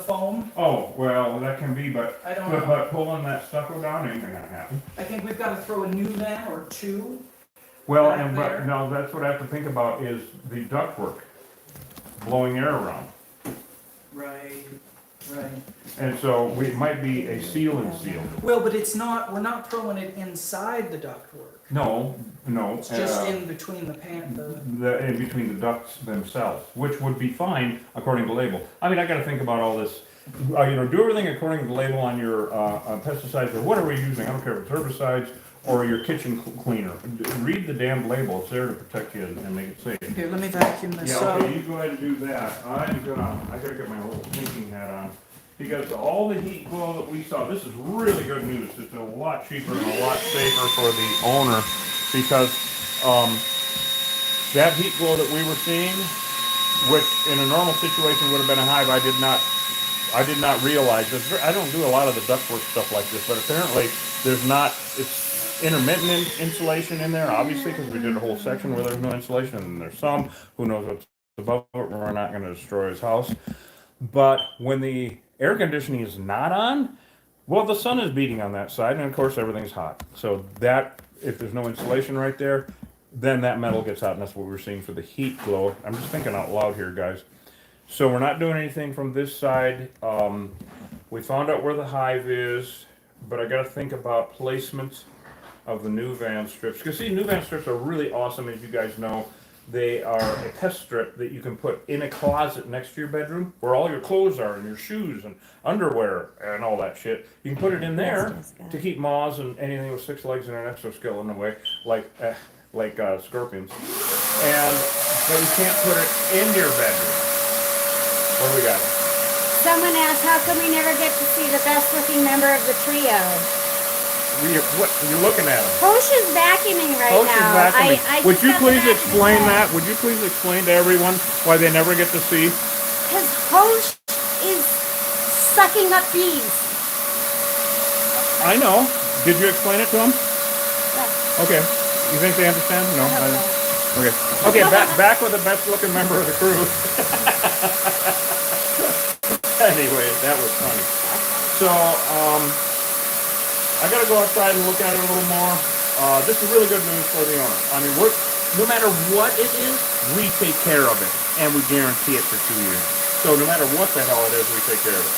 foam. oh, well, that can be, but, I don't know. but pulling that stucco down ain't gonna happen. I think we've got to throw a new vent or two. Well, Back and, there. but, no, that's what I have to think about is the ductwork, blowing air around. Right, right. And so we might be a seal and seal. Well, but we're not throwing it inside the ductwork. No, no. It's just in between the In between the ducts themselves, which would be fine according to label. I mean, I gotta think about all this. Do everything according to the label on your pesticides or whatever you're using. I don't care if it's herbicides or your kitchen cleaner. Read the damn label. It's there to protect you and make it safe. Here, let me vacuum this Yeah, up. okay, you go ahead and do that. I gotta get my little thinking hat on. Because all the heat glow that we saw, this is really good news. It's a lot cheaper and a lot safer for the owner. Because, that heat glow that we were seeing, which in a normal situation would have been a hive, I did not realize this. I don't do a lot of the ductwork stuff like this, but apparently there's not, it's intermittent insulation in there, obviously, because we did a whole section where there's no insulation, and there's some, who knows what's above it, we're not gonna destroy his house. But when the air conditioning is not on, well, the sun is beating on that side, and of course everything's hot. So that, if there's no insulation right there, then that metal gets hot, and that's what we're seeing for the heat glow. I'm just thinking out loud here, guys. So we're not doing anything from this side. We found out where the hive is, but I gotta think about placements of the new van strips. Because see, new van strips are really awesome, as you guys know. They are a pest strip that you can put in a closet next to your bedroom, where all your clothes are, and your shoes, and underwear, and all that shit. You can put it in there to keep moths and anything with 6 legs and an exoskeleton away, like scorpions. But you can't put it in your bedroom. What do we got? someone asked, how come we never get to see the best looking member of the trio? You're looking at him. Hosh is vacuuming right Coach is now. vacuuming. Would just you got the please vacuum explain set. that? Would you please explain to everyone why they never get to see? Because Hosh is sucking up bees. I know. Did you explain it to them? Yeah. Okay. You think they understand? No. I hope so. Okay. Okay. Back with the best looking member of the crew. Anyway, that was funny. So, I gotta go outside and look at it a little more. This is really good news for the owner. I mean, no matter what it is, we take care of it, and we guarantee it for 2 years. So no matter what the hell it is, we take care of it.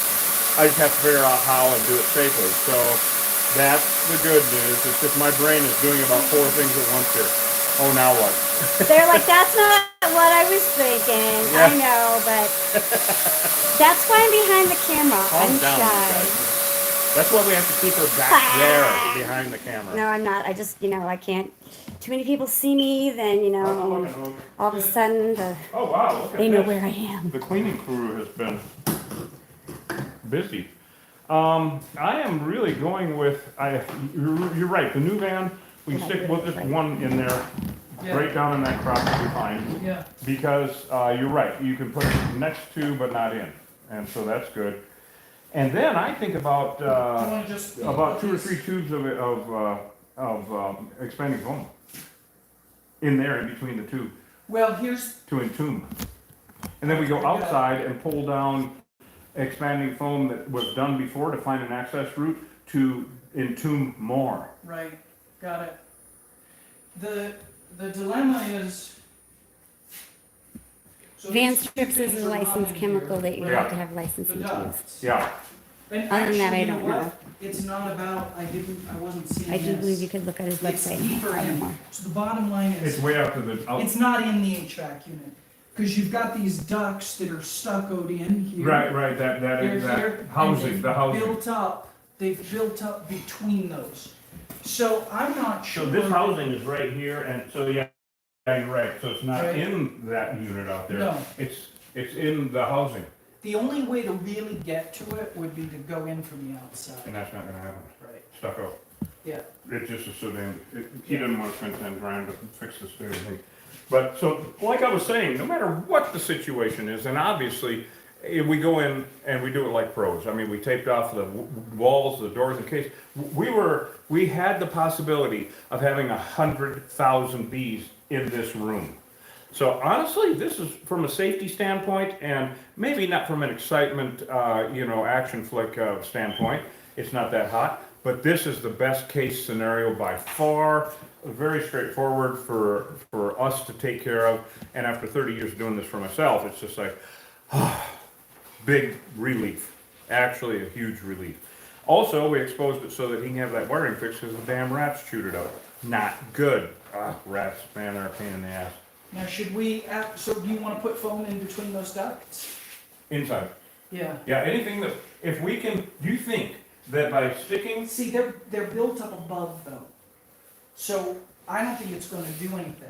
I just have to figure out how and do it safely. So that's the good news. It's just my brain is doing about 4 things at once here. Oh, now what? They're like, that's not what I was thinking. Yeah. I know, but that's why I'm behind the camera. Calm I'm down, you shy. guys. That's why we have to keep her back there behind the camera. No, I'm not. I just, I can't. Too many people see me, then, Oh, all of a sudden wow, look at they know this. where I am. The cleaning crew has been busy. I am really going with, you're right, the new van, we can stick with just one in there, Yeah. right down in that crop will be fine. Yeah. Because, you're right, you can put it next to but not in, and so that's good. And then I think about, You wanna just about 2 or 3 tubes of expanding foam in there in between the two Well, here's to entomb. And then we go outside and pull down expanding foam that was done before to find an access route to entomb more. right. Got it. the dilemma is. so Advanced these strips is things a are licensed running chemical here, that you right? have to have licensing The to use. ducts. Yeah, And Other than that, actually, I you don't what? know. It's not about, I wasn't seeing I do this. believe you could look at his It's website and deeper find in. more. So the bottom line it's is, way out to the, out. it's not in the HVAC unit. Because you've got these ducts that are stuccoed in here. Right, that They're exact here, and housing, the housing. They've built up between those. So I'm not So sure. this housing is right here, and so, yeah, you're right, so it's not Right. in that unit out there. No. It's in the housing, The only way to really get to it would be to go in from the and outside. that's not gonna happen. Right. Stucco. Yeah. It's just a so he doesn't wanna spend 10 grand to fix this damn thing. But, so, like I was saying, no matter what the situation is, and obviously, we go in and we do it like pros. I mean, we taped off the walls, the doors in case. We had the possibility of having 100,000 bees in this room. So honestly, this is from a safety standpoint, and maybe not from an excitement, action flick standpoint. It's not that hot, but this is the best case scenario by far. Very straightforward for us to take care of. And after 30 years doing this for myself, it's just like, big relief. Actually, a huge relief. Also, we exposed it so that he can have that wiring fixed because the damn rats chewed it up. Not good. Rats, man, they're a pain in the ass. Now, should we, so do you want to put foam in between those ducts? Inside. Yeah. Yeah, anything that, if we can, do you think that by sticking, See, they're built up above though. So I don't think it's gonna do anything.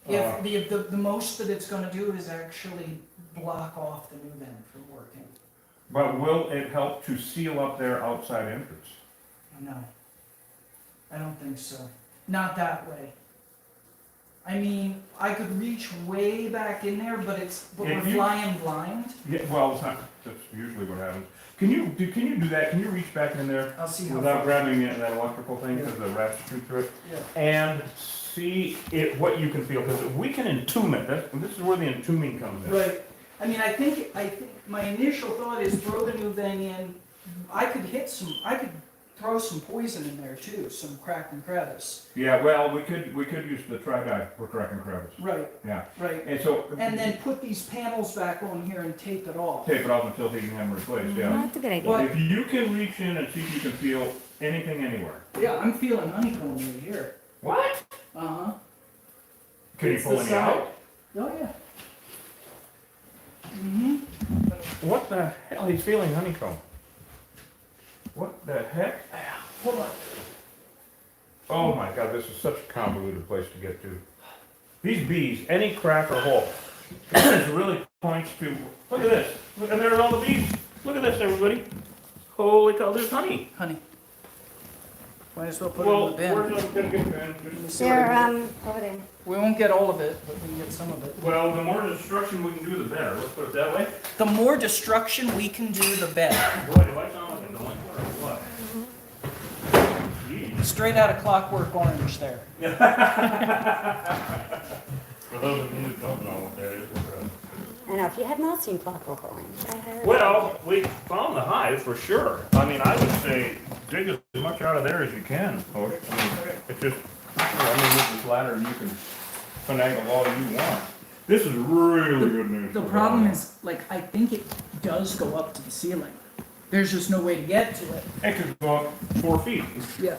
If the most that it's gonna do is actually block off the new vent from working. but will it help to seal up their outside entrance? No. I don't think so. Not that way. I mean, I could reach way back in there, but we're If you- flying blind. Yeah, well, it's not, that's usually what happens. Can you do that? Can you reach back in there I'll see how without far. grabbing that electrical thing because the rats chew through it? Yeah. And see what you can feel, because if we can entomb it, this is where the entombing comes in. Right. I mean, I think my initial thought is throw the new vent in. I could throw some poison in there too, some crack and crevice. Yeah, well, we could use the tri-dye for crack and crevice. Right, Yeah, right. and so. And then put these panels back on here and tape it off. Tape it off until he can have them replaced, Well, yeah. that's a good idea. But- If you can reach in and see if you can feel anything anywhere. Yeah, I'm feeling honeycomb right here. What? Uh-huh. Can you It's pull the any side. out? Oh, yeah. Mm-hmm. What the hell, he's feeling honeycomb. What the heck? Hold on. Oh my God, this is such a convoluted place to get to. These bees, any crack or hole, this really points to, look at this, look, and there's all the bees. Look at this, everybody. Holy cow, there's honey. Honey. Might as well put Well, it in the where's bin. it gonna get, Ben? Let me see what I They're, can over there. do. We won't get all of it, but we can get some of it. Well, the more destruction we can do, the better, let's put it that way. The more destruction we can do, the better. Boy, do I sound like a delinquent or what? Jeez. Straight out of Clockwork Orange there. For those of you who don't know what that is. I know, if you have not seen Clockwork Orange, I highly Well, we found the hive for sure. I mean, I would say dig as much out of there as you can, folks. I mean, it's just, with this ladder, you can finagle all you want. This is really good news. The for problem them. is, like, I think it does go up to the ceiling. There's just no way to get to it. It could go up 4 feet. Yeah.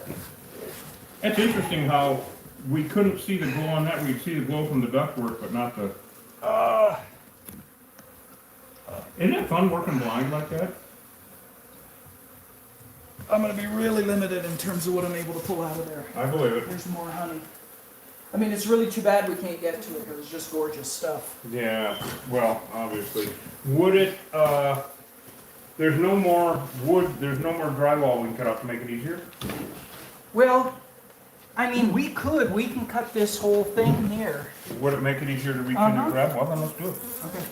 It's interesting how we couldn't see the glow on that. We'd see the glow from the ductwork, but not the, isn't it fun working blind like that? I'm gonna be really limited in terms of what I'm able to pull out of there. I believe it. There's more honey. I mean, it's really too bad we can't get to it because it's just gorgeous stuff. Yeah, well, obviously. Would it, there's no more wood, there's no more drywall we can cut off to make it easier? Well, I mean, we can cut this whole thing here. Would it make it easier to reach in Uh-huh. and grab? Well, then let's do it. Okay.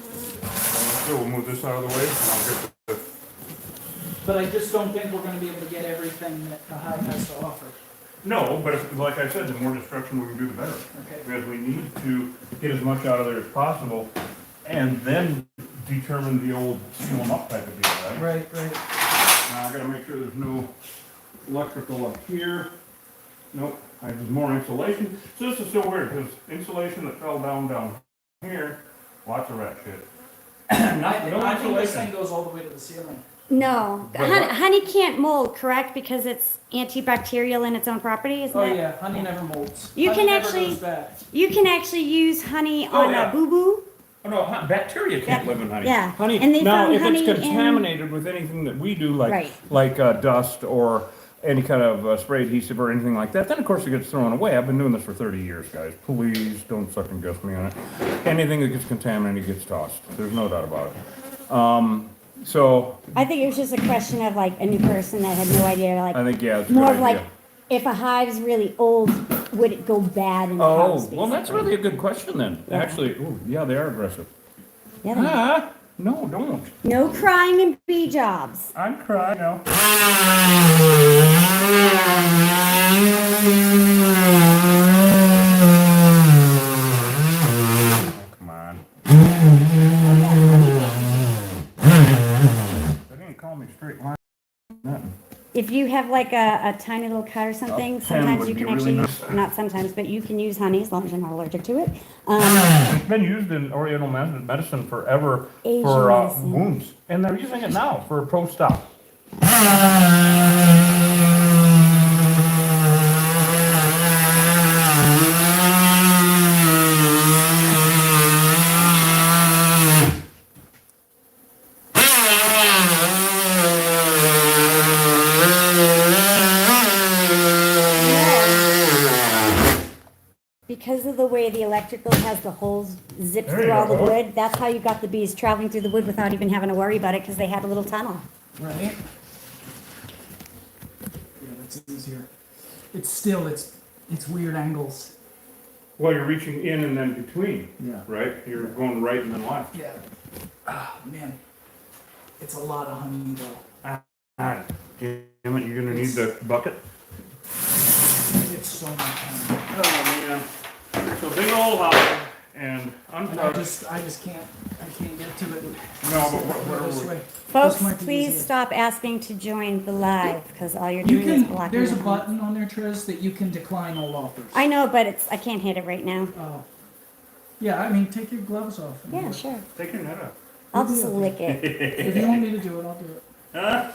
Let's do it. We'll move this out of the way, and I'll get the, But I just don't think we're gonna be able to get everything that the hive has to offer. no, but if, like I said, the more destruction we can do, the better. Okay. Because we need to get as much out of there as possible, and then determine the old seal them up type of deal, right? Right. Now, I gotta make sure there's no electrical up here. Nope, I have more insulation. So this is so weird, because insulation that fell down here, lots of rat shit. No I think this thing insulation. goes all the way to the ceiling. No, But what? honey can't mold, correct? Because it's antibacterial in its own property, isn't Oh it? yeah, honey never molds. You Honey can never actually- goes bad. You can actually use honey Oh, on yeah. a boo-boo. Oh, no, bacteria can't Yeah. live in honey. Yeah. Honey, And they now, found if honey it's in- contaminated with anything that we do, Right. like dust or any kind of spray adhesive or anything like that, then of course it gets thrown away. I've been doing this for 30 years, guys. Please don't second guess me on it. Anything that gets contaminated gets tossed. There's no doubt about it. So I think it was just a question of like a new person that had no idea, like I think, yeah, it's a more good of like idea. if a hive's really old, would it go bad in the Oh, house? well, that's basically? really a good question then. Yeah. Actually, ooh, yeah, they are aggressive. Yeah, they- Ah, no, don't. no crying in bee jobs. I'm crying now. Come on. They didn't call me straight line. Nothing. If you have like a tiny little cut or something, pen sometimes would you be can really actually, nice. not sometimes, but you can use honey as long as you're not allergic to it. It's been used in Oriental medicine forever Asian for medicine. wounds, and they're using it now for post-op. Because of the way the electrical has the holes zipped There you through all the go. wood, that's how you got the bees traveling through the wood without even having to worry about it, because they had a little tunnel. Right? Yeah, that's easier. It's still, it's weird angles. Well, you're reaching in and then between, Yeah. right? You're going right and then left. Yeah. Ah, man. It's a lot of honey though. Ah, damn it, you're gonna need the bucket? It's so much honey. Oh, man. It's a big old house, and I'm And I just can't get to it. No, but what This are we? way. Folks, This might be please easier. stop asking to join the live, because all you're You doing is can, blocking. there's a the- button on there, Triz, that you can decline all offers. I know, but I can't hit it right now. Oh. Yeah, I mean, take your gloves off. and do Yeah, it. sure. Take your net off. I'll just lick it. If you want me to do it, I'll do it. Huh?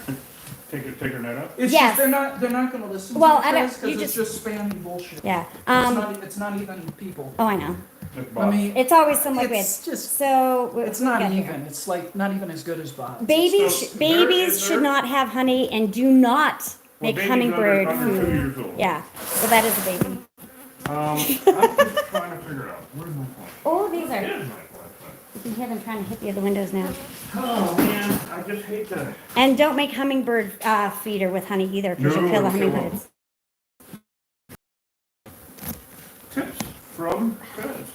Take your net off? It's Yes. just, they're not gonna listen Well, to I it, don't- because you it's just spammy bullshit. Yeah. It's not even people. Oh, I know. That's I bots. mean, It's always somewhat weird. it's just, So. it's what not we got here? even. It's like not even as good as bots. Babies, So, babies there- should not have honey and do not Well, make baby's hummingbird under 2 food. years old. Yeah, well, that is a baby. I'm just trying to figure out, where's my phone? Oh, these are, Here's my flashlight. you can hear them trying to hit the other windows now. Oh, man, I just hate to. And don't make hummingbird feeder with honey either, because you'll No, kill the it'll kill 'em. hummingbirds. Tips from Chris.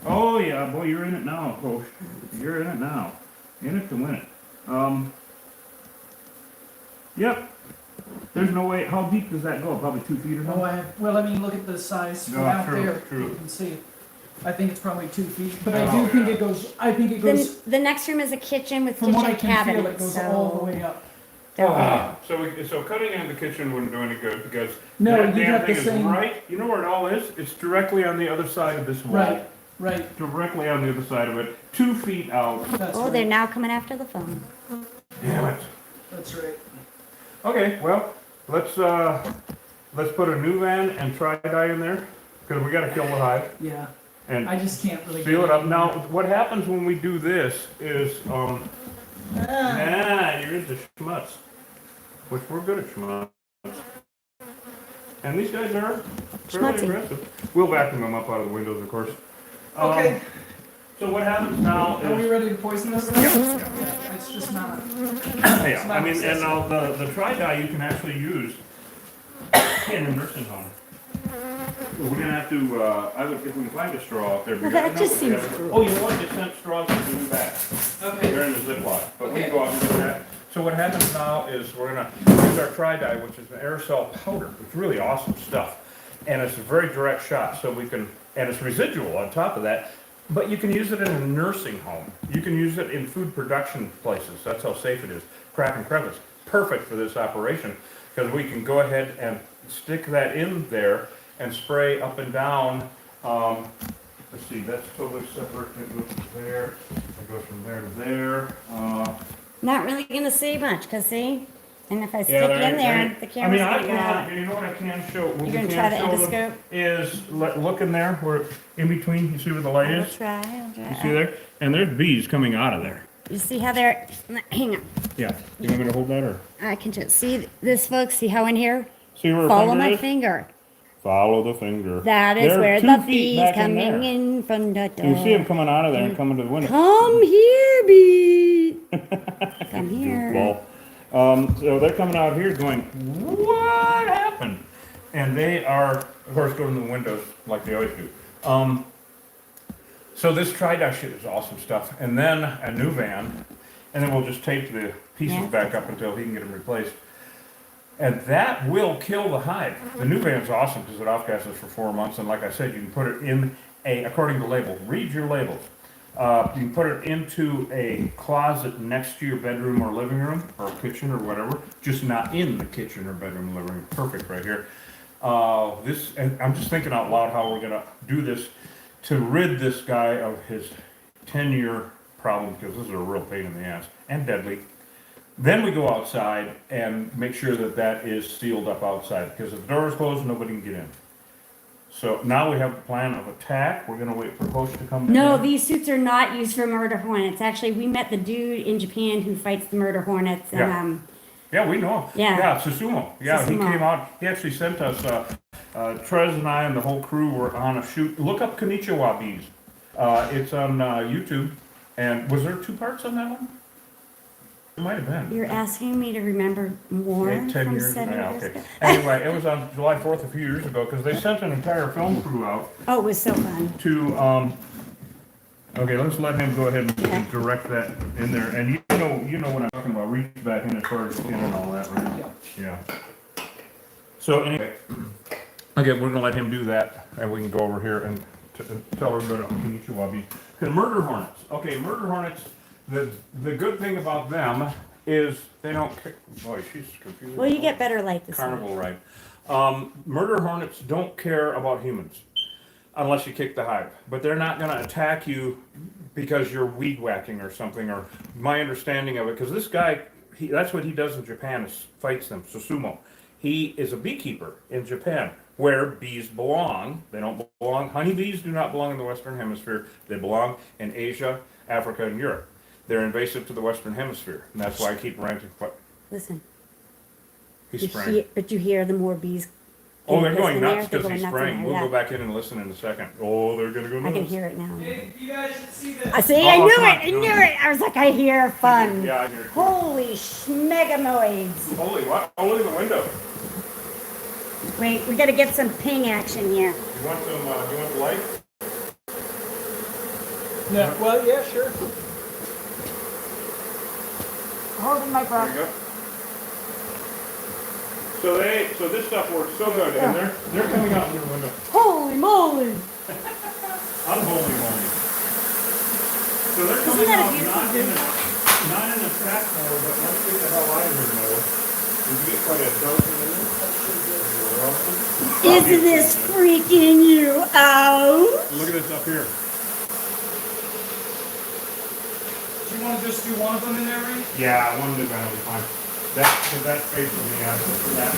Oh, yeah, boy, you're in it now, Coach. You're in it now. In it to win it. Yep. There's no way, how deep does that go? Probably 2 feet or Oh, something? well, I mean, look at the size from No, out true, there. true. You can see. I think it's probably 2 feet, but Oh, I do think yeah. it goes. I think it Then goes. the next room is a kitchen with From what I kitchen can feel, it cabinets, goes all the so. way up. So cutting in the kitchen wouldn't do any good because No, that you'd damn have the thing is same- right. You know where it all is? It's directly on the other side of this wall. Right, right. Directly on the other side of it, 2 feet out. That's Oh, right. they're now coming after the phone. Damn it. That's right. Okay, well, let's put a new van and tri-dye in there because we got to kill the hive Yeah. and I just can't really. seal get it up. Now, what happens when we do this is you're into schmutz, which we're good at schmutz. And these guys are fairly Schmutzy. aggressive. We'll vacuum them up out of the windows, of course. Okay. So what happens now Are we is, ready to poison this thing? Yeah. It's just not. yeah, I mean, and now the tri-dye you can actually use in a nursing home. We're gonna have to, if we can find a straw out there. Well, because- that just no, we seems have- Oh, you know what, just sent straws in the new bag. Okay. They're in the Ziploc, but we Okay. can go out and do that. So what happens now is we're gonna use our tri-dye, which is an aerosol powder. It's really awesome stuff. And it's a very direct shot, so we can, and it's residual on top of that. But you can use it in a nursing home. You can use it in food production places. That's how safe it is. Crack and crevice. Perfect for this operation, because we can go ahead and stick that in there and spray up and down. Let's see, that's totally separate. It goes from there. It goes from there to there. Not really gonna see much, cause see, and if I stick Yeah, it in there, the camera's I gonna go out. can, you know what I can show? What You're we gonna can try the show them endoscope? Is, look in there, where, in between, you see where the light I'll is? try, I'll try. You see there? And there's bees coming out of there. You see how they're, hang on, Yeah. You want me to hold that, or? I can just, see this folks, see how in here? See where her Follow finger my is? finger. Follow the finger. That is There are where 2 the feet bees back coming there. in from the door. You see them coming out of there and coming to the window. Come here, bee. Come here. Goofball. So they're coming out here going, what happened? And they are, of course, going to the windows like they always do. So this tri-dye shit is awesome stuff. And then a new van, and then we'll just tape the pieces Yeah. back up until he can get them replaced. And that will kill the hive. The new van's awesome because it off-gases for 4 months, and like I said, you can put it in according to label, read your labels. You can put it into a closet next to your bedroom or living room, or kitchen or whatever, just not in the kitchen or bedroom, living room. Perfect right here. And I'm just thinking out loud how we're gonna do this to rid this guy of his 10-year problem, because this is a real pain in the ass and deadly. Then we go outside and make sure that that is sealed up outside, because if the door is closed, nobody can get in. So now we have a plan of attack. We're gonna wait for Host to come in. No, these suits are not used for murder hornets. Actually, we met the dude in Japan who fights the murder hornets, and Yeah. Yeah, we know. Yeah. Yeah, Susumu. Yeah, he Susumu. came out. He actually sent us, Trez and I and the whole crew were on a shoot. Look up Konnichiwa Bees. It's on YouTube. And was there 2 parts on that one? It might have been. you're asking me to remember more 10 from years. 7 Yeah, years okay. ago. Anyway, it was on July 4th a few years ago, because they sent an entire film crew out Oh, it was so fun. to, okay, let's let him go ahead and direct that in there. And you know what I'm talking about, reach back in as far as skin and all that, right? Yeah. So anyway, okay, we're gonna let him do that, and we can go over here and tell everybody about Konnichiwa bees. Okay, murder hornets. Okay, murder hornets, the good thing about them is they don't, boy, she's confused. Well, you get better light this Carnival week. ride. Murder hornets don't care about humans unless you kick the hive, but they're not going to attack you because you're weed whacking or something. Or my understanding of it, because this guy, that's what he does in Japan, is fights them. Susumu. He is a beekeeper in Japan, where bees belong. They don't belong. Honeybees do not belong in the Western Hemisphere. They belong in Asia, Africa, and Europe. They're invasive to the Western Hemisphere, and that's why I keep ranting. Listen, He's you spraying. hear, but you hear the more bees. Oh, they're getting going pissed in there, nuts they're because going he's nuts in spraying. there, We'll yeah. go back in and listen in a second. Oh, they're gonna go I nuts. can hear it now. Hey, you guys should see this. I see, Oh, I knew come it, on, I do knew it. it. I was like, I hear fun. Yeah, I hear it. Holy schmegamoids. Holy what? Oh, look at the window. Wait, we gotta get some ping action here. You want some, you want the light? No, well, yeah, sure. Holding my There you breath. go. So this stuff works so good, and they're coming out through the window. Holy moly. Unholy moly. So they're coming that a out beautiful not in a track mode, but let's get the hell out of here mode. Did you get quite a dose in there? You're welcome. Isn't this freaking you out? Look at this up here. Do you want to just do one of them in there, Reed? Yeah, one of the will be fine. Because that faces me out for that.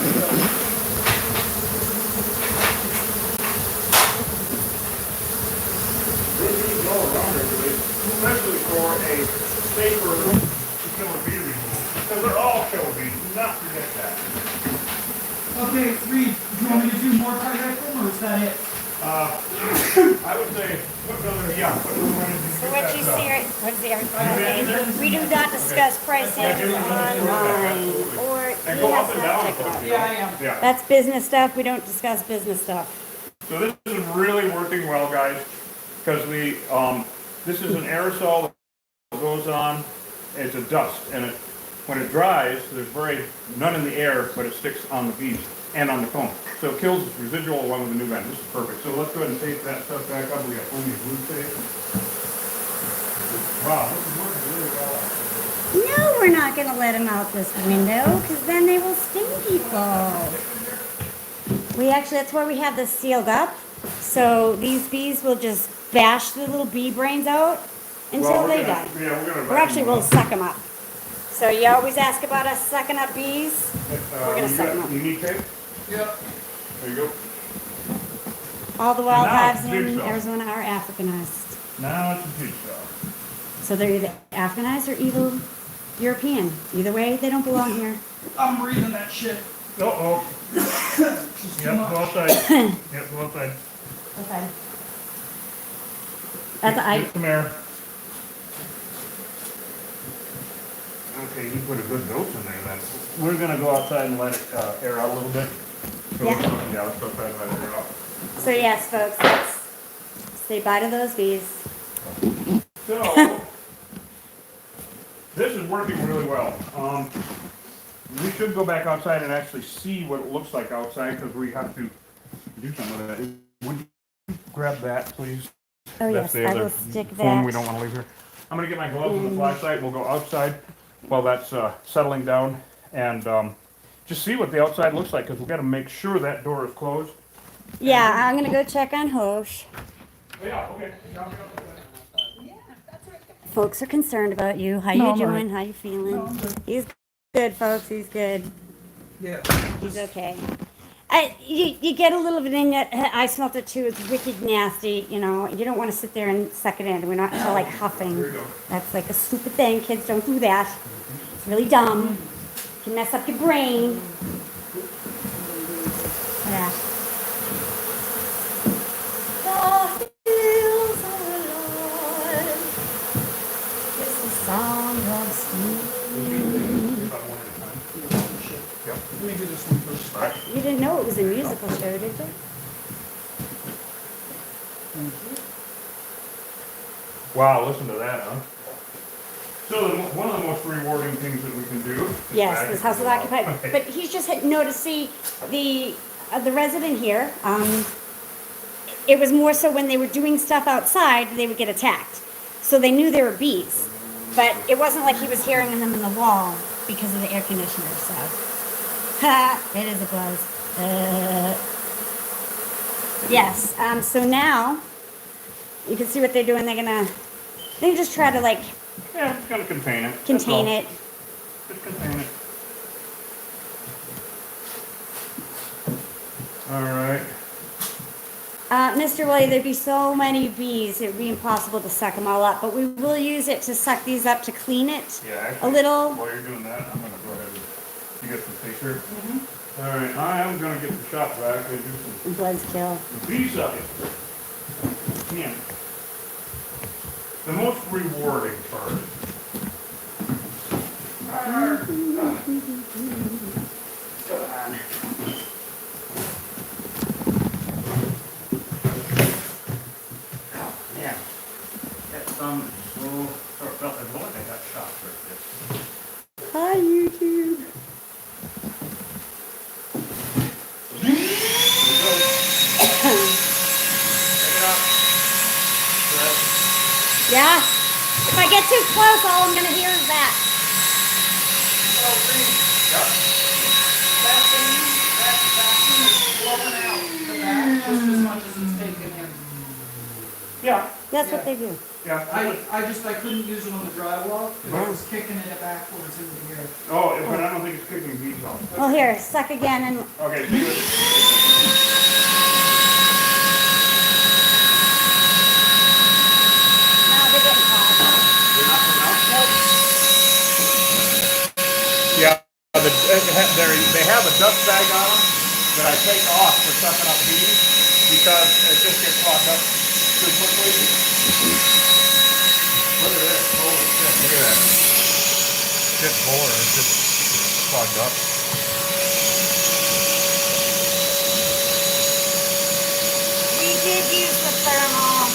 They need to go around everybody, especially for a safer killer bee removal. Because they're all killer bees, do not forget that. Okay, Reed, do you want me to do more direction, or is that it? I would say, put another, yeah, put another one in. So what you see, what is the, we do not discuss pricing online, or And you go have up to and down. check it out. Yeah, I am. Yeah. That's business stuff, we don't discuss business stuff. So this is really working well, guys, because this is an aerosol that goes on. It's a dust, and when it dries, there's none in the air, but it sticks on the bees and on the comb. So it kills its residual along with the new vent. This is perfect. So let's go ahead and tape that stuff back up. We got plenty of glue tape. Wow, this is working really well. No, we're not gonna let them out this window, because then they will sting people. That's why we have this sealed up. So these bees will just bash the little bee brains out until Well, they die. Yeah, we're gonna. Or actually, we'll suck them up. So you always ask about us sucking up bees. We're gonna suck them up. You need tape? Yeah. There you go. All the wild Now hives it's in jigsaw. Arizona are Africanized. Now it's a jigsaw. So they're either Africanized or evil European. Either way, they don't belong here. I'm breathing that shit. Uh-oh. She's too Yep, much. go outside. Yep, go outside. Okay. That's Get some air. Okay, you put a good dose in there then. We're gonna go outside and let it air out a little bit. So, Yeah. Yeah, let's go outside and let it air out. So yes, folks, let's say bye to those bees. So, this is working really well. We should go back outside and actually see what it looks like outside because we have to do some of that. Would you grab that, please? Oh That's yes, the I other will stick phone we that. don't want to leave here. I'm gonna get my gloves and the flashlight. We'll go outside while that's settling down and just see what the outside looks like because we've got to make sure that door is closed. Yeah, I'm gonna go check on Hosh. Yeah, okay. Folks are concerned about you. How No, you I'm all doing? How you feeling? No, I'm good. He's good, folks. He's good. Yeah. He's okay. You get a little bit in it. I smelt it too. It's wicked nasty. You know, you don't want to sit there and suck it in. We're not for like huffing. There you go. That's like a stupid thing. Kids don't do that. It's really dumb. It can mess up your brain. Yeah. The hills are alive. It's the sound of steam. About one at a time. Yep. Let me do this one first. All right. You didn't know it was a musical show, did you? Wow, listen to that, huh? So one of the most rewarding things that we can do. is Yes, back this house is into the occupied. house. But he's just had noticed, see, the resident here, it was more so when they were doing stuff outside, they would get attacked. So they knew there were bees. But it wasn't like he was hearing them in the wall because of the air conditioner, so. Ha, it is a buzz. Yes, so now, you can see what they're doing. They just try to like Yeah, it's gonna contain it. That's contain all. it. Just contain it. All right. Mr. Willie, there'd be so many bees, it'd be impossible to suck them all up, but we will use it to suck these up to clean it Yeah, a actually, little. while you're doing that, I'm gonna go ahead and, you got some paper? All right, I am gonna get the shop vac and do some Bloods kill. bee sucking. Yeah. The most rewarding part. Come on. Oh, yeah. That thumb is so, or felt like I got shot right there. Hi, YouTube. Here we go. Take it out. Good. Yeah? If I get too close, all I'm gonna hear is that. Oh, green. Yeah. That vacuum is blowing out the back just as much as it's taking in. Yeah. That's what Yeah. they do. Yeah. I couldn't use it on the drywall because I was kicking it backwards into the air. Oh, but I don't think it's kicking bees off. Well, here, suck again and Okay, see what. now they're getting hot. They're not coming out? Nope. Yeah, they have a dust bag on them that I take off for sucking up bees because it just gets clogged up too quickly. Look at this, holy shit, look at that. Shit boiler, it's just clogged up. We did use the thermal.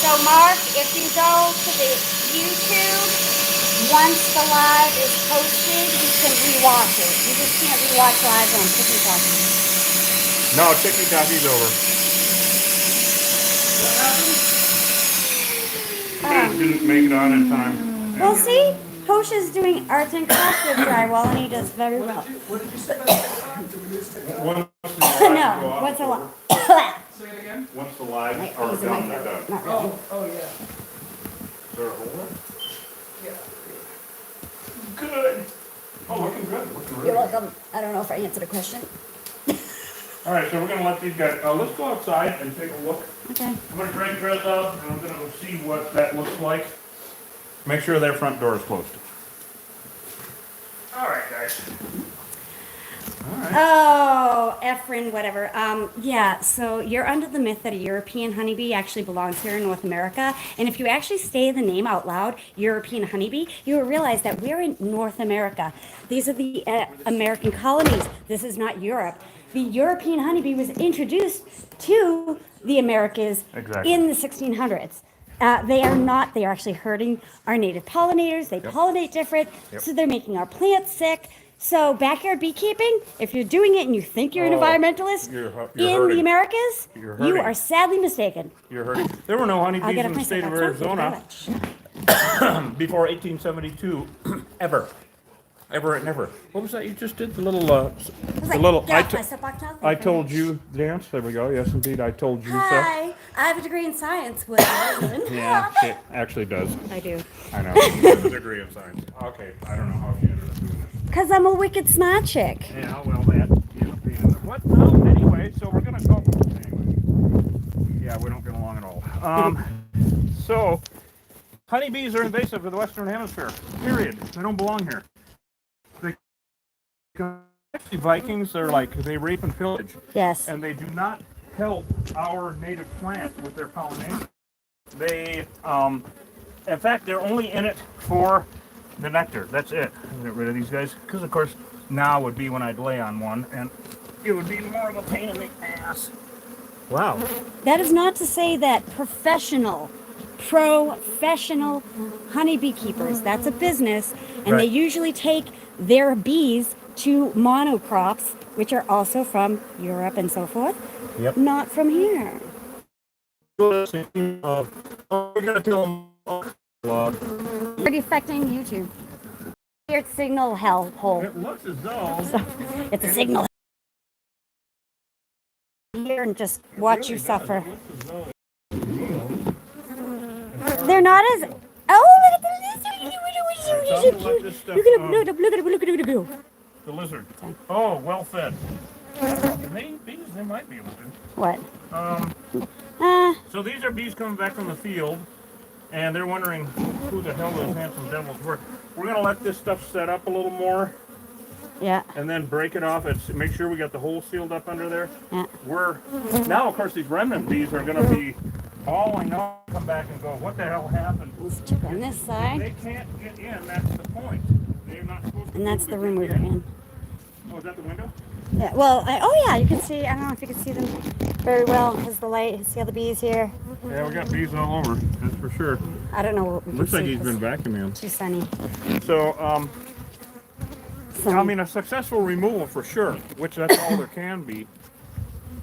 So Mark, if you go to the YouTube, once the live is posted, you can rewatch it. You just can't rewatch live on TikTok. No, Ticky Tacky's over. What happened? It didn't make it on in time. Well, see, Hosh is doing arts and crafts with drywall, and he does very well. What did you say about that? Once the lives go No, off, what's a over. lot? Say it again? Once the lives Like, are these are done, my they're done. favorite. Not really. Oh, yeah. Is there a hole Yeah. there? Good. Oh, looking good, looking really You're good. welcome. I don't know if I answered a question. All right, so we're gonna let these guys, let's go outside and take a look. Okay. I'm gonna drag Chris up, and I'm gonna go see what that looks like. Make sure their front door is closed. All right, guys. All right. Oh, Efren, whatever. Yeah, so you're under the myth that a European honeybee actually belongs here in North America. And if you actually say the name out loud, European honeybee, you will realize that we're in North America. These are the American colonies. This is not Europe. The European honeybee was introduced to the Americas Exactly. in the 1600s. They are not, they are actually hurting our native pollinators. They pollinate different, so they're making our plants sick. So backyard beekeeping, if you're doing it and you think you're an Oh, environmentalist you're in hurting. the Americas, You're you hurting. are sadly mistaken. You're hurting. There were no I'll honeybees get in up the my state of setbacks. Thank you very Arizona much. before 1872, ever. Ever and never. What was that you just did? The little, I was the like, little, get off my setback now. Thank I you very told much. you dance. There we go. Yes, indeed, I told you so. Hi, I have a degree in science. What is Yeah, it actually does. I do. I know. She has a degree in science. Okay, I don't know how she ended up doing this. Because I'm a wicked smart chick. Yeah, well, that. What? No, anyway, so we're gonna go. Anyway. Yeah, we don't get along at all. So, honeybees are invasive to the Western Hemisphere. Period. They don't belong here. Actually, Vikings are like, they rape and pillage, Yes. and they do not help our native plants with their pollination. They, in fact, they're only in it for the nectar. That's it. Get rid of these guys, because of course now would be when I'd lay on one, and it would be more of a pain in the ass. Wow. That is not to say that professional honeybee keepers, that's a business, and they Right. usually take their bees to monocrops, which are also from Europe and so forth, Yep. not from here. We're gonna tell them. We're defecting YouTube. Your signal hell hole. It looks as though. It's a signal. Here and just watch you suffer. They're not as. Oh, look at the lizard! Look at it. The lizard. Sorry. Oh, well fed. They might be able to. What? So these are bees coming back from the field, and they're wondering who the hell those handsome devils were. We're gonna let this stuff set up a little more, Yeah. and then break it off. And make sure we got the hole sealed up under there. Yeah. Now, of course, these remnant bees are gonna be all I know. Come back and go, what the hell happened? Let's check on this side. They can't get in. That's the point. They're not supposed to. And that's be the able to room we get were in. Oh, is that the window? Yeah, well, oh yeah, you can see, I don't know if you can see them very well because the light, see all the bees here? Yeah, we got bees all over. That's for sure. I don't know what we can Looks like see he's 'cause been vacuuming. it's too sunny. So, So, I mean, a successful removal for sure, which that's all there can be.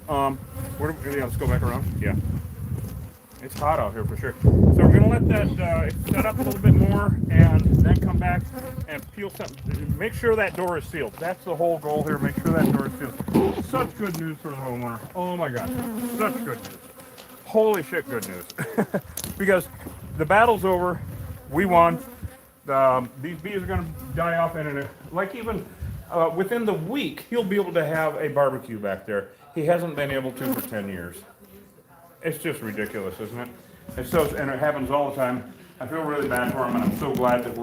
Yeah, let's go back around. Yeah. It's hot out here for sure. So we're gonna let that set up a little bit more and then come back and peel something. Make sure that door is sealed. That's the whole goal here. Make sure that door is sealed. Such good news for the homeowner. Oh my God. Such good news. Holy shit, good news. Because the battle's over. We won. These bees are going to die off, and like even within the week, he'll be able to have a barbecue back there. He hasn't been able to for 10 years. It's just ridiculous, isn't it? And it happens all the time. I feel really bad for him, and I'm so glad that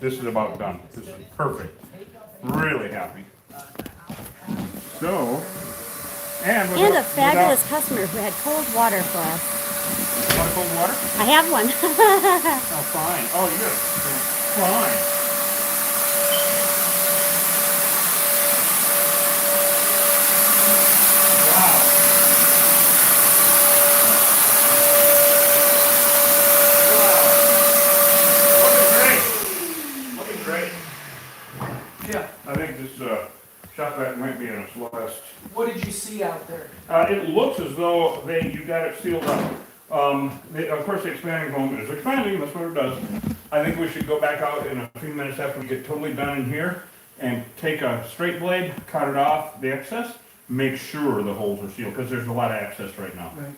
this is about done. This is perfect. Really happy. So, and a fabulous customer who had cold water for us. Want cold water? I have one. Oh, fine. Oh, you got fine. Yeah. I think this shop vac might be in its last. What did you see out there? It looks as though you got it sealed up. Of course, the expanding home is expanding, that's what it does. I think we should go back out in a few minutes after we get totally done in here and take a straight blade, cut it off, the excess, make sure the holes are sealed, because there's a lot of excess right now. Right.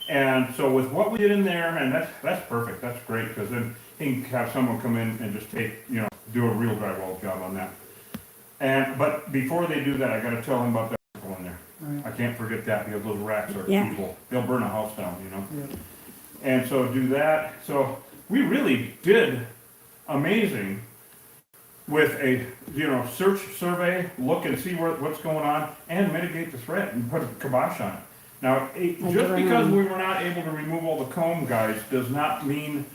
And so with what we did in there, and that's perfect, that's great, because then he can have someone come in and just take, do a real drywall job on that. But before they do that, I gotta tell him about that people in there. Right. I can't forget that, because those rats are Yeah. people, they'll burn a house down, Yeah. And so do that, so we really did amazing with a, search, survey, look and see what's going on, and mitigate the threat and put a kibosh on it. Now, just because we were not able to remove all the comb, guys, does not mean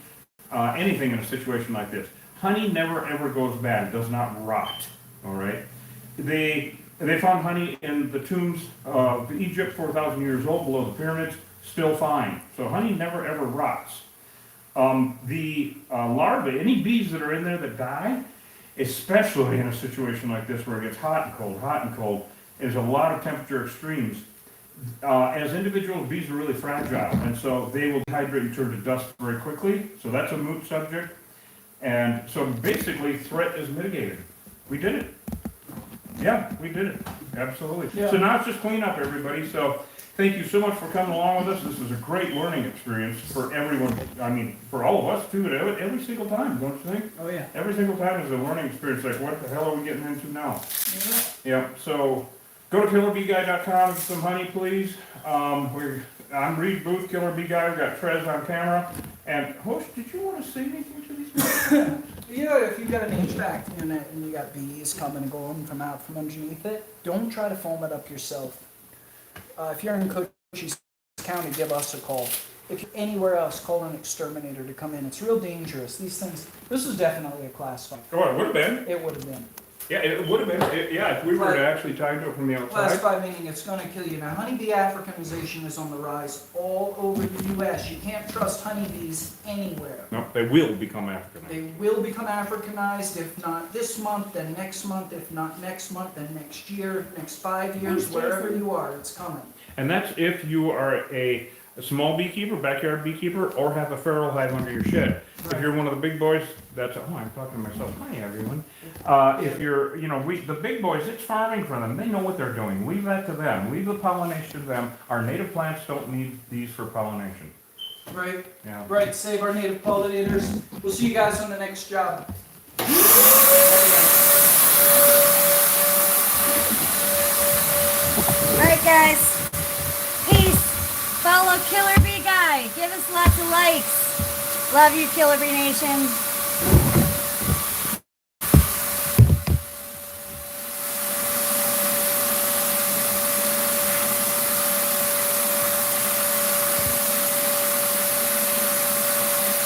anything in a situation like this. Honey never ever goes bad, it does not rot, all right? They found honey in the tombs of Egypt, 4,000 years old, below the pyramids, still fine. So honey never ever rots. The larvae, any bees that are in there that die, especially in a situation like this where it gets hot and cold, there's a lot of temperature extremes. As individuals, bees are really fragile, and so they will dehydrate and turn to dust very quickly, so that's a moot subject. And so basically, threat is mitigated. We did it. Yeah, we did it, absolutely. Yeah. So now it's just clean up, everybody, so thank you so much for coming along with us. This is a great learning experience for everyone, for all of us too, every single time, don't you think? Oh, yeah. Every single time is a learning experience, like what the hell are we getting into now? Yeah. Yeah, so go to killerbeeguy.com, get some honey, please. I'm Reed Booth, Killer Bee Guy. We've got Trez on camera. And host, did you want to say anything to these people? Yeah, if you've got an HVAC unit and you got bees coming and going and come out from underneath it, don't try to foam it up yourself. If you're in Cochise County, give us a call. If you're anywhere else, call an exterminator to come in. It's real dangerous. These things, this was definitely a class 5. Oh, it would have been. It would have been. Yeah, it would have been. If we were to actually tie it from the Class outside. 5 meaning it's going to kill you. Now, honeybee Africanization is on the rise all over the U.S. You can't trust honeybees anywhere. No, they will become African. They will become Africanized, if not this month, then next month, if not next month, then next year, next 5 years, wherever you are, it's coming. And that's if you are a small beekeeper, backyard beekeeper, or have a feral hive under your shed. If you're one of the big boys, I'm talking to myself. Hi, everyone. If you're, the big boys, it's farming for them. They know what they're doing. Leave that to them. Leave the pollination to them. Our native plants don't need these for pollination. Right? Yeah. Right, save our native pollinators. We'll see you guys on the next job. Alright guys, peace. Follow Killer Bee Guy. Give us lots of likes. Love you, Killer Bee Nation.